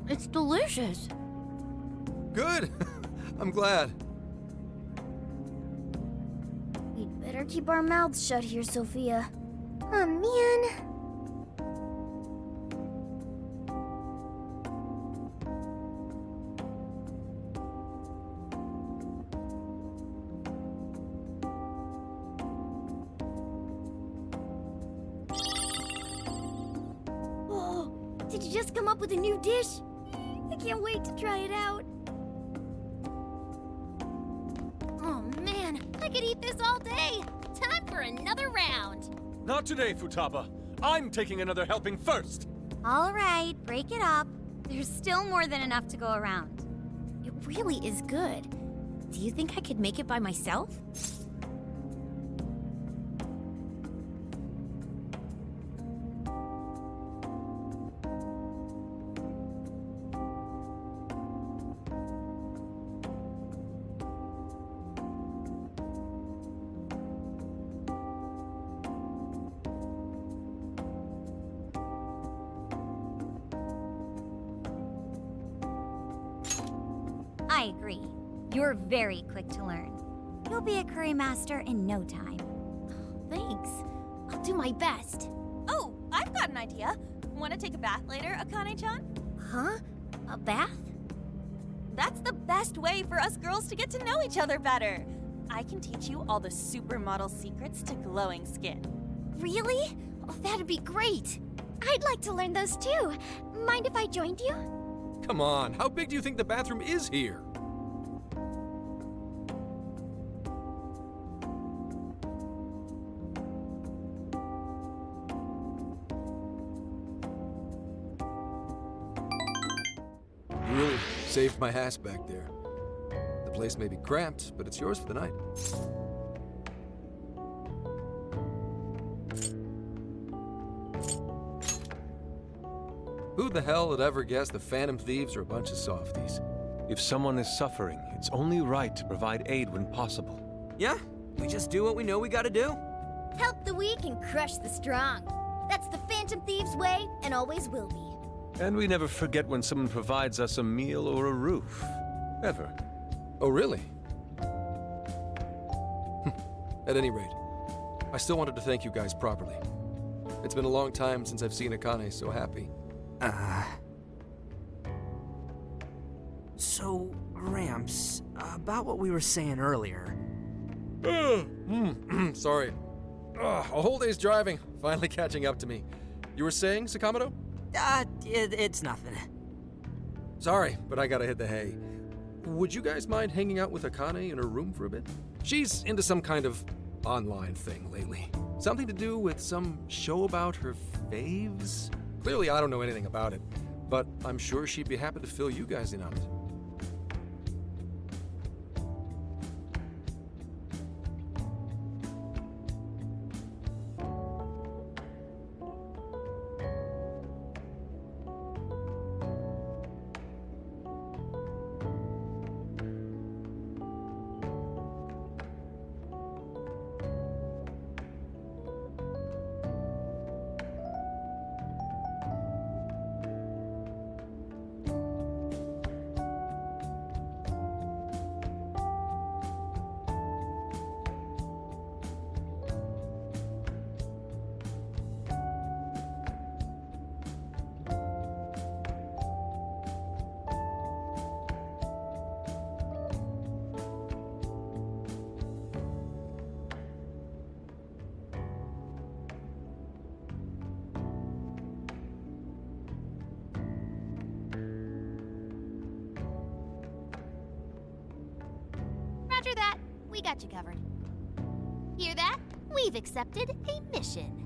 It's delicious. Good! I'm glad. We'd better keep our mouths shut here, Sophia. Oh, man. Did you just come up with a new dish? I can't wait to try it out. Oh man, I could eat this all day. Time for another round. Not today, Futaba. I'm taking another helping first. All right, break it up. There's still more than enough to go around. It really is good. Do you think I could make it by myself? I agree. You're very quick to learn. You'll be a curry master in no time. Thanks. I'll do my best. Oh, I've got an idea. Want to take a bath later, Akane-chan? Huh? A bath? That's the best way for us girls to get to know each other better. I can teach you all the supermodel secrets to glowing skin. Really? Oh, that'd be great. I'd like to learn those too. Mind if I joined you? Come on, how big do you think the bathroom is here? You really saved my ass back there. The place may be cramped, but it's yours for the night. Who the hell would ever guess the Phantom Thieves are a bunch of softies? If someone is suffering, it's only right to provide aid when possible. Yeah, we just do what we know we gotta do. Help the weak and crush the strong. That's the Phantom Thieves' way and always will be. And we never forget when someone provides us a meal or a roof. Ever. Oh, really? At any rate, I still wanted to thank you guys properly. It's been a long time since I've seen Akane so happy. So, Gramps, about what we were saying earlier. Sorry. A whole day's driving, finally catching up to me. You were saying, Sakamoto? It's nothing. Sorry, but I gotta hit the hay. Would you guys mind hanging out with Akane in her room for a bit? She's into some kind of online thing lately. Something to do with some show about her faves? Clearly, I don't know anything about it. But I'm sure she'd be happy to fill you guys in on it. Roger that. We got you covered. Hear that? We've accepted a mission.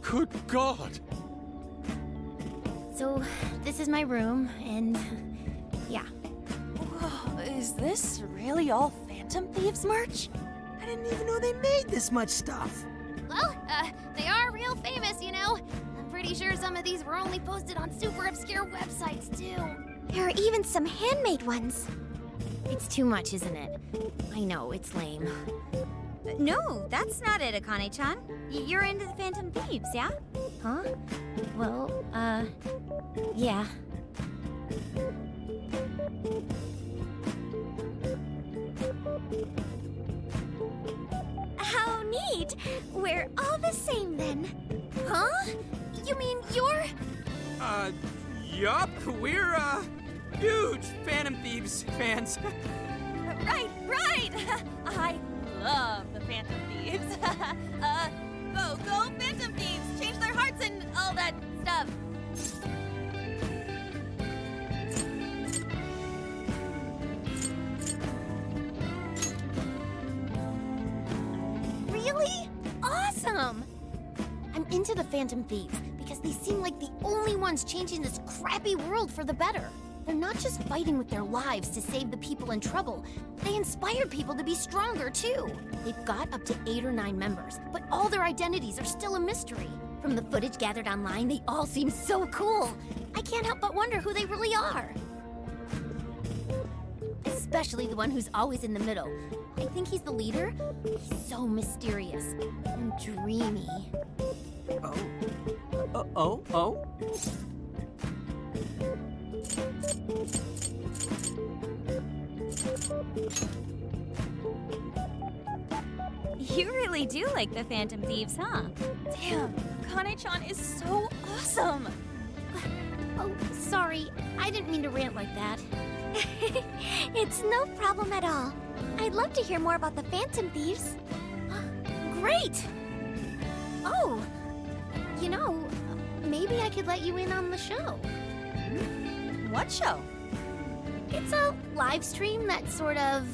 Good God! So, this is my room, and yeah. Whoa, is this really all Phantom Thieves merch? I didn't even know they made this much stuff. Well, they are real famous, you know. I'm pretty sure some of these were only posted on super obscure websites, too. There are even some handmade ones. It's too much, isn't it? I know, it's lame. No, that's not it, Akane-chan. You're into the Phantom Thieves, yeah? Huh? Well, yeah. How neat! We're all the same then. Huh? You mean you're... Yup. We're, huge Phantom Thieves fans. Right! I love the Phantom Thieves. Go Phantom Thieves! Change their hearts and all that stuff. Really? Awesome! I'm into the Phantom Thieves because they seem like the only ones changing this crappy world for the better. They're not just fighting with their lives to save the people in trouble. They inspire people to be stronger, too. They've got up to 8 or 9 members, but all their identities are still a mystery. From the footage gathered online, they all seem so cool. I can't help but wonder who they really are. Especially the one who's always in the middle. I think he's the leader. He's so mysterious and dreamy. Oh? You really do like the Phantom Thieves, huh? Damn, Akane-chan is so awesome. Oh, sorry. I didn't mean to rant like that. It's no problem at all. I'd love to hear more about the Phantom Thieves. Great! Oh, you know, maybe I could let you in on the show. What show? It's a live stream that's sort of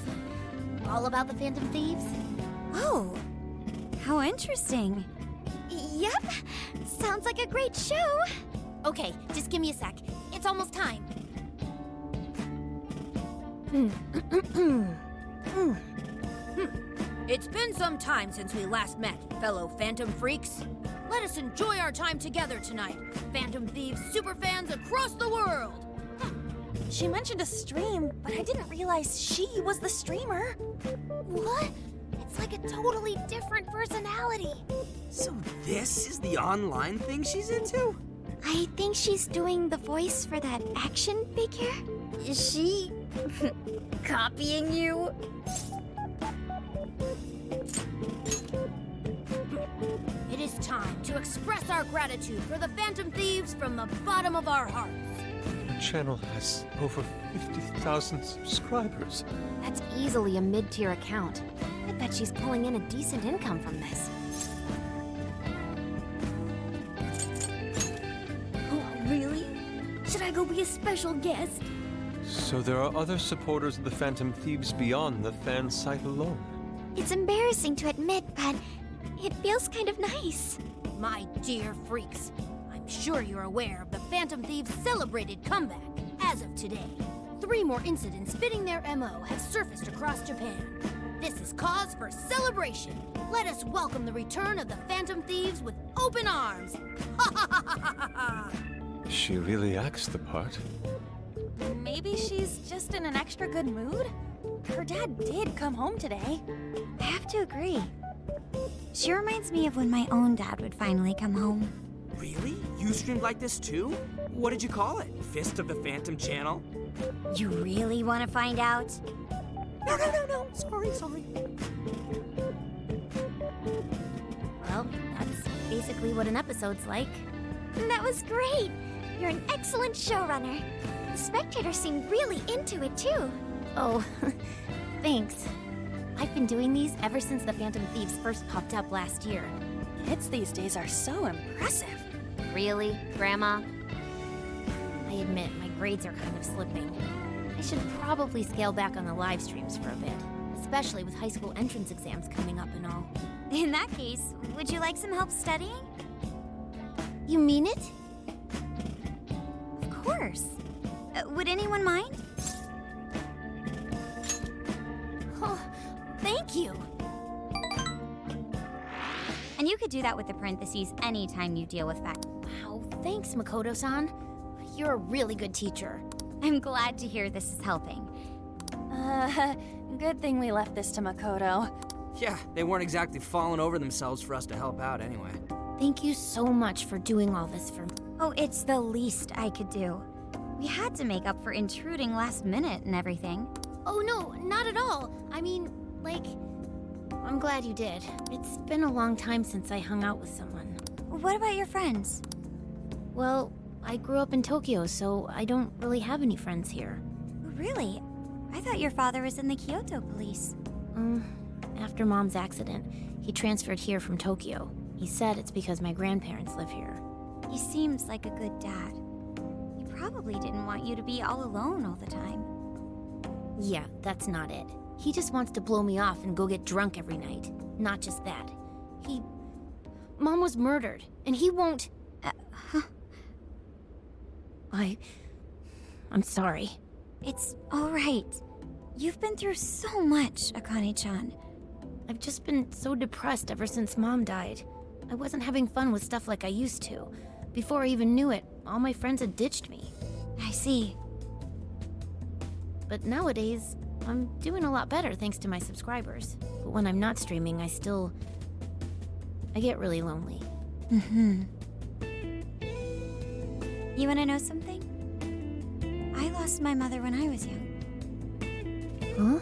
all about the Phantom Thieves. Oh, how interesting. Yep, sounds like a great show. Okay, just give me a sec. It's almost time. It's been some time since we last met, fellow Phantom Freaks. Let us enjoy our time together tonight, Phantom Thieves superfans across the world. She mentioned a stream, but I didn't realize she was the streamer. What? It's like a totally different personality. So this is the online thing she's into? I think she's doing the voice for that action figure. Is she copying you? It is time to express our gratitude for the Phantom Thieves from the bottom of our hearts. The channel has over 50,000 subscribers. That's easily a mid-tier account. I bet she's pulling in a decent income from this. Should I go be a special guest? So there are other supporters of the Phantom Thieves beyond the fan site alone. It's embarrassing to admit, but it feels kind of nice. My dear freaks, I'm sure you're aware of the Phantom Thieves' celebrated comeback. As of today, 3 more incidents fitting their MO have surfaced across Japan. This is cause for celebration. Let us welcome the return of the Phantom Thieves with open arms. Ha ha ha ha ha ha! She really acts the part. Maybe she's just in an extra good mood? Her dad did come home today. I have to agree. She reminds me of when my own dad would finally come home. Really? You streamed like this too? What did you call it? Fist of the Phantom Channel? You really want to find out? No. Sorry. Well, that's basically what an episode's like. That was great! You're an excellent showrunner. The spectators seem really into it too. Oh, thanks. I've been doing these ever since the Phantom Thieves first popped up last year. Kids these days are so impressive. Really, Grandma? I admit, my grades are kind of slipping. I should probably scale back on the live streams for a bit, especially with high school entrance exams coming up and all. In that case, would you like some help studying? You mean it? Of course. Would anyone mind? Oh, thank you. And you could do that with the parentheses anytime you deal with facts. Wow, thanks, Makoto-san. You're a really good teacher. I'm glad to hear this is helping. Good thing we left this to Makoto. Yeah, they weren't exactly falling over themselves for us to help out anyway. Thank you so much for doing all this for me. Oh, it's the least I could do. We had to make up for intruding last minute and everything. Oh no, not at all. I mean, like, I'm glad you did. It's been a long time since I hung out with someone. What about your friends? Well, I grew up in Tokyo, so I don't really have any friends here. Really? I thought your father was in the Kyoto police. After Mom's accident, he transferred here from Tokyo. He said it's because my grandparents live here. He seems like a good dad. He probably didn't want you to be all alone all the time. Yeah, that's not it. He just wants to blow me off and go get drunk every night. Not just that. Mom was murdered, and he won't... I'm sorry. It's all right. You've been through so much, Akane-chan. I've just been so depressed ever since Mom died. I wasn't having fun with stuff like I used to. Before I even knew it, all my friends had ditched me. I see. But nowadays, I'm doing a lot better thanks to my subscribers. But when I'm not streaming, I get really lonely. You wanna know something? I lost my mother when I was young. Huh?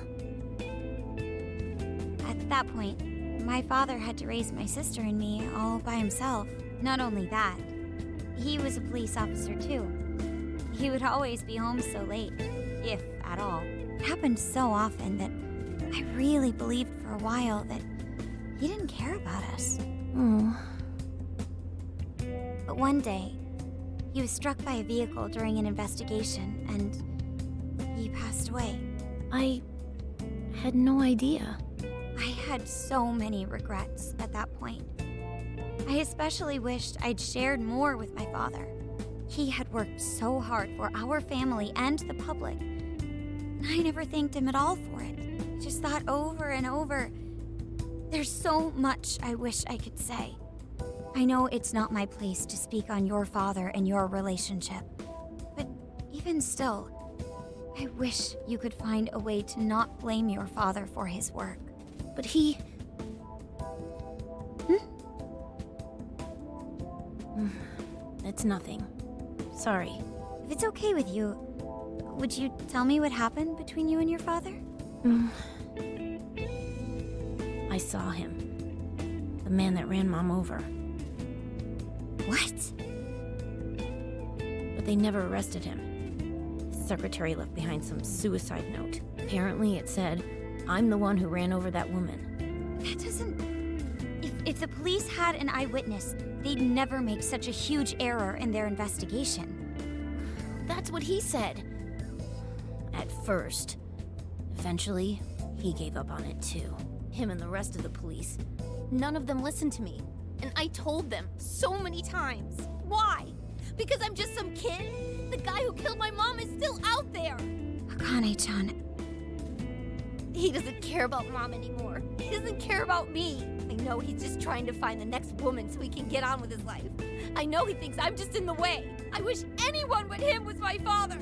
At that point, my father had to raise my sister and me all by himself. Not only that, he was a police officer too. He would always be home so late, if at all. It happened so often that I really believed for a while that he didn't care about us. But one day, he was struck by a vehicle during an investigation, and he passed away. I had no idea. I had so many regrets at that point. I especially wished I'd shared more with my father. He had worked so hard for our family and the public, and I never thanked him at all for it. I just thought over and over, there's so much I wish I could say. I know it's not my place to speak on your father and your relationship, but even still, I wish you could find a way to not blame your father for his work. But he... It's nothing. Sorry. If it's okay with you, would you tell me what happened between you and your father? I saw him. The man that ran Mom over. What? But they never arrested him. His secretary left behind some suicide note. Apparently it said, "I'm the one who ran over that woman." That doesn't... If the police had an eyewitness, they'd never make such a huge error in their investigation. That's what he said. At first. Eventually, he gave up on it too. Him and the rest of the police. None of them listened to me. And I told them so many times. Why? Because I'm just some kid? The guy who killed my mom is still out there! Akane-chan, He doesn't care about Mom anymore. He doesn't care about me. I know he's just trying to find the next woman so he can get on with his life. I know he thinks I'm just in the way. I wish anyone but him was my father.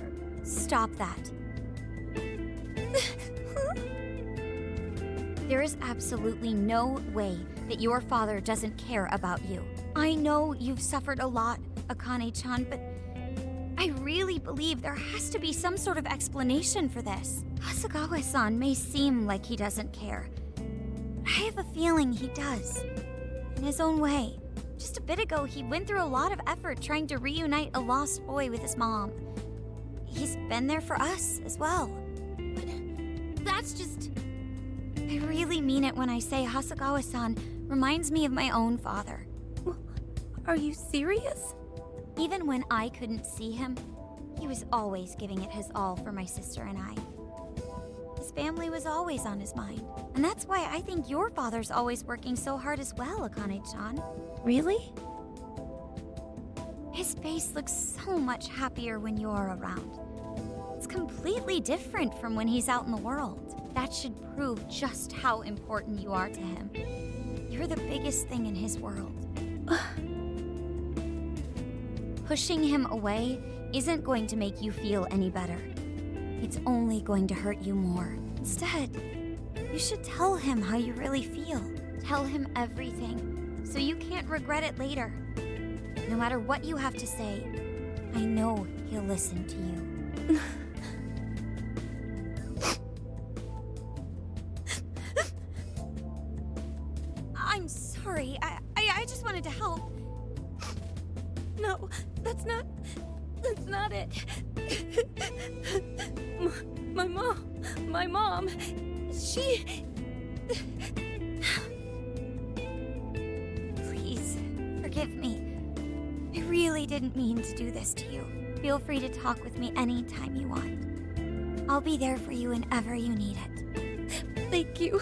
stop that. There is absolutely no way that your father doesn't care about you. I know you've suffered a lot, Akane-chan, but I really believe there has to be some sort of explanation for this. Hasegawa-san may seem like he doesn't care. I have a feeling he does. In his own way. Just a bit ago, he went through a lot of effort trying to reunite a lost boy with his mom. He's been there for us as well. But that's just... I really mean it when I say Hasegawa-san reminds me of my own father. Are you serious? Even when I couldn't see him, he was always giving it his all for my sister and I. His family was always on his mind. And that's why I think your father's always working so hard as well, Akane-chan. Really? His face looks so much happier when you're around. It's completely different from when he's out in the world. That should prove just how important you are to him. You're the biggest thing in his world. Pushing him away isn't going to make you feel any better. It's only going to hurt you more. Instead, you should tell him how you really feel. Tell him everything, so you can't regret it later. No matter what you have to say, I know he'll listen to you. I'm sorry. I just wanted to help. No, that's not it. My mom, she... Please, forgive me. I really didn't mean to do this to you. Feel free to talk with me anytime you want. I'll be there for you whenever you need it. Thank you.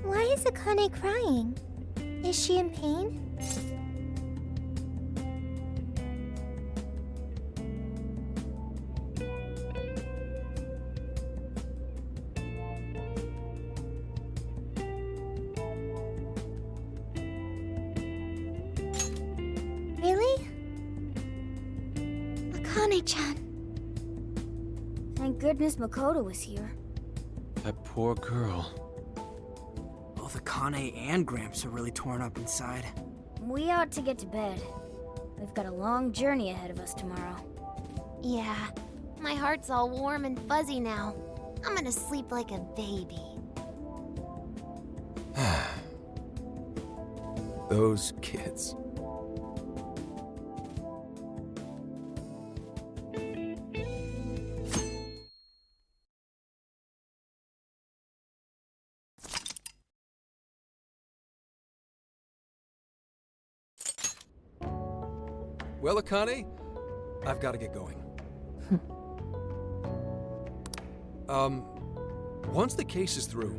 Why is Akane crying? Is she in pain? Really? Akane-chan. Thank goodness Makoto was here. That poor girl. Both Akane and Gramps are really torn up inside. We ought to get to bed. We've got a long journey ahead of us tomorrow. Yeah, my heart's all warm and fuzzy now. I'm gonna sleep like a baby. Those kids. Well, Akane, I've got to get going. Once the case is through,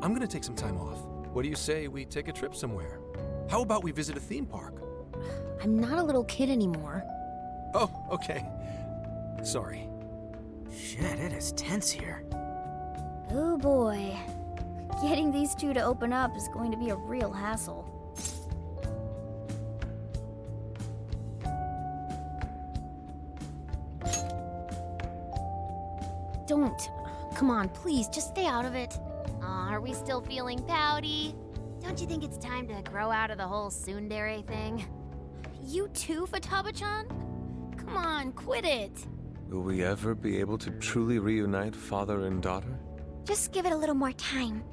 I'm gonna take some time off. What do you say we take a trip somewhere? How about we visit a theme park? I'm not a little kid anymore. Oh, okay. Sorry. Shit, it is tense here. Oh boy. Getting these two to open up is going to be a real hassle. Don't. Come on, please, just stay out of it. Aw, are we still feeling pouty? Don't you think it's time to grow out of the whole tsundere thing? You too, Futaba-chan? Come on, quit it. Will we ever be able to truly reunite father and daughter? Just give it a little more time.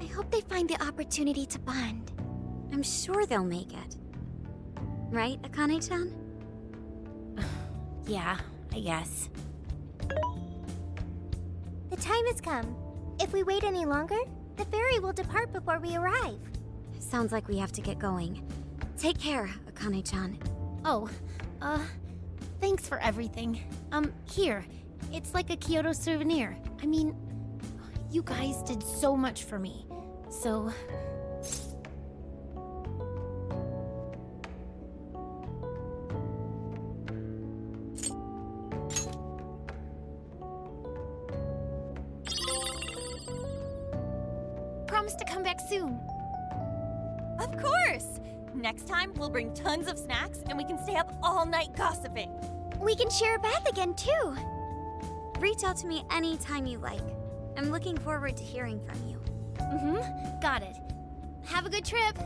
I hope they find the opportunity to bond. I'm sure they'll make it. Right, Akane-chan? Yeah, I guess. The time has come. If we wait any longer, The ferry will depart before we arrive. Sounds like we have to get going. Take care, Akane-chan. Oh, thanks for everything. Here. It's like a Kyoto souvenir. I mean, you guys did so much for me. So... Promise to come back soon. Of course! Next time, we'll bring tons of snacks and we can stay up all night gossiping. We can share a bath again, too. Reach out to me anytime you like. I'm looking forward to hearing from you. Mm-hmm. Got it. Have a good trip.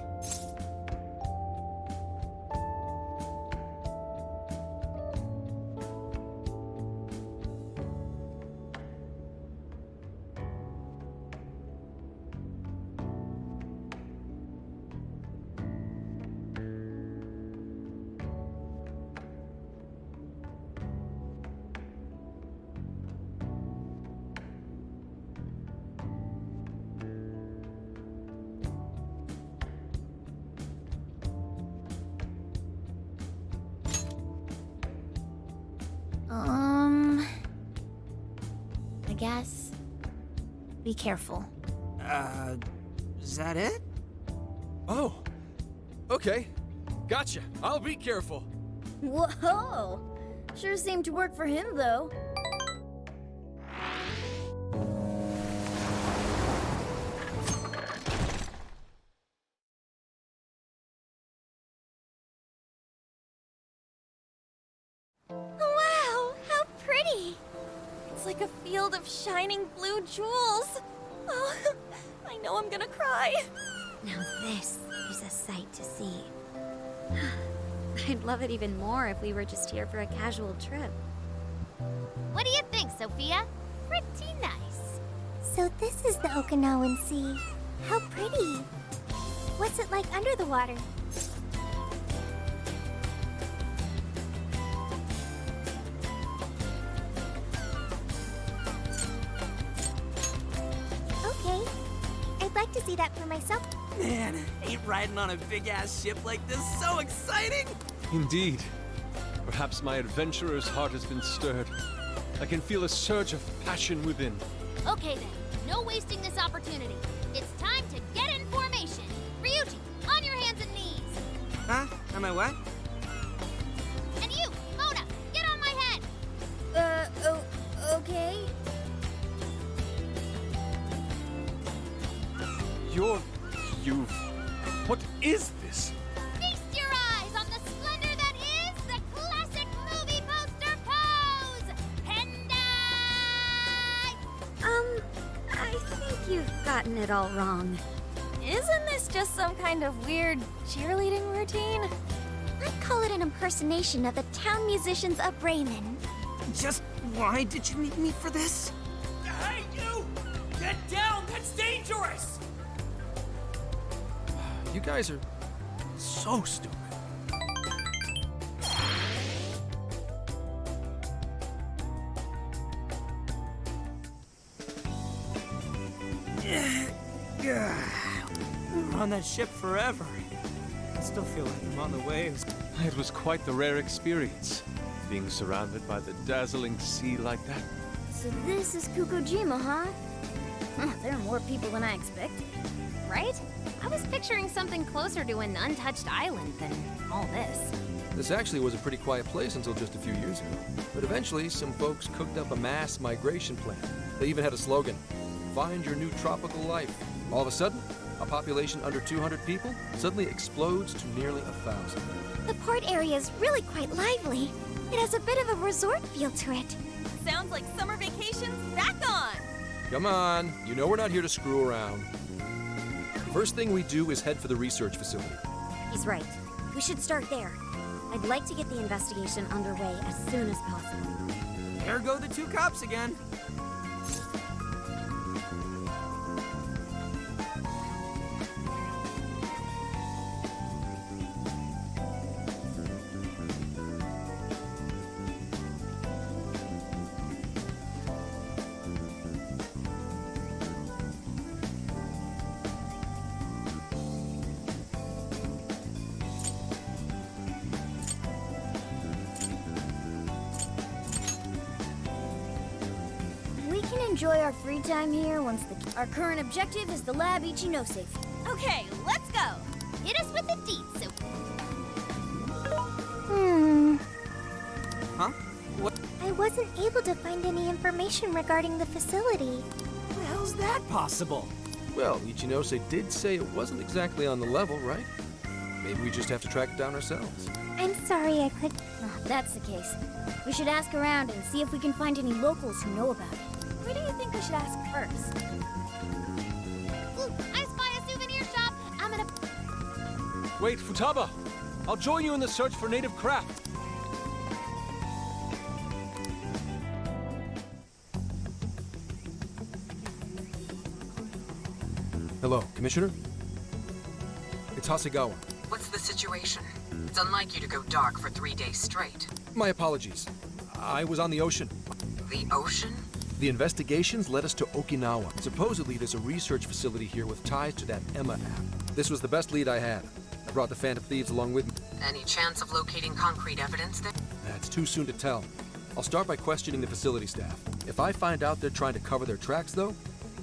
I guess. Be careful. Is that it? Oh, okay. Gotcha. I'll be careful. Whoa! Sure seemed to work for him, though. Wow, how pretty! It's like a field of shining blue jewels. Oh, I know I'm gonna cry. Now this is a sight to see. I'd love it even more if we were just here for a casual trip. What do you think, Sophia? Pretty nice. So this is the Okinawan Sea. How pretty. What's it like under the water? Okay. I'd like to see that for myself. Man, ain't riding on a big-ass ship like this so exciting? Indeed. Perhaps my adventurer's heart has been stirred. I can feel a surge of passion within. Okay then, no wasting this opportunity. It's time to get in formation. Ryuji, on your hands and knees. Huh? Am I what? And you, Mona, get on my head. Okay. What is this? Feast your eyes on the splendor that is the classic movie poster pose! Pendai! I think you've gotten it all wrong. Isn't this just some kind of weird cheerleading routine? I'd call it an impersonation of the town musicians of Bremen. Just why did you meet me for this? Hey, you! Get down! That's dangerous! You guys are so stupid. I'm on that ship forever. I still feel like I'm on the waves. It was quite the rare experience, being surrounded by the dazzling sea like that. So this is Kukujima, huh? There are more people than I expected. Right? I was picturing something closer to an untouched island than all this. This actually was a pretty quiet place until just a few years ago. But eventually, some folks cooked up a mass migration plan. They even had a slogan, "Find your new tropical life." All of a sudden, a population under 200 people suddenly explodes to nearly 1,000. The port area is really quite lively. It has a bit of a resort feel to it. Sounds like summer vacation's back on! Come on, you know we're not here to screw around. First thing we do is head for the research facility. He's right. We should start there. I'd like to get the investigation underway as soon as possible. There go the two cops again. enjoy our free time here once our current objective is the lab Ichinose. Okay, let's go. Hit us with the deets, so... Huh? What? I wasn't able to find any information regarding the facility. How's that possible? Well, Ichinose did say it wasn't exactly on the level, right? Maybe we just have to track it down ourselves. I'm sorry I couldn't. If that's the case, we should ask around and see if we can find any locals who know about it. Where do you think we should ask first? Ooh, I spy a souvenir shop. I'm gonna... Wait, Futaba! I'll join you in the search for native craft. Hello, Commissioner? It's Hasegawa. What's the situation? It's unlike you to go dark for 3 days straight. My apologies. I was on the ocean. The ocean? The investigations led us to Okinawa. Supposedly, there's a research facility here with ties to that Emma app. This was the best lead I had. I brought the Phantom Thieves along with me. Any chance of locating concrete evidence there? It's too soon to tell. I'll start by questioning the facility staff. If I find out they're trying to cover their tracks, though,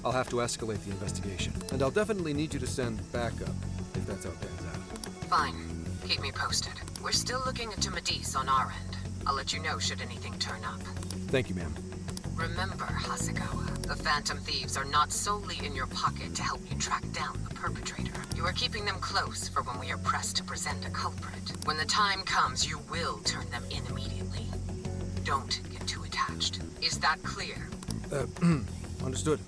I'll have to escalate the investigation. And I'll definitely need you to send backup, if that's how it pans out. Fine. Keep me posted. We're still looking into Medice on our end. I'll let you know should anything turn up. Thank you, ma'am. Remember, Hasegawa, the Phantom Thieves are not solely in your pocket to help you track down the perpetrator. You are keeping them close for when we are pressed to present a culprit. When the time comes, you will turn them in immediately. Don't get too attached. Is that clear? Understood.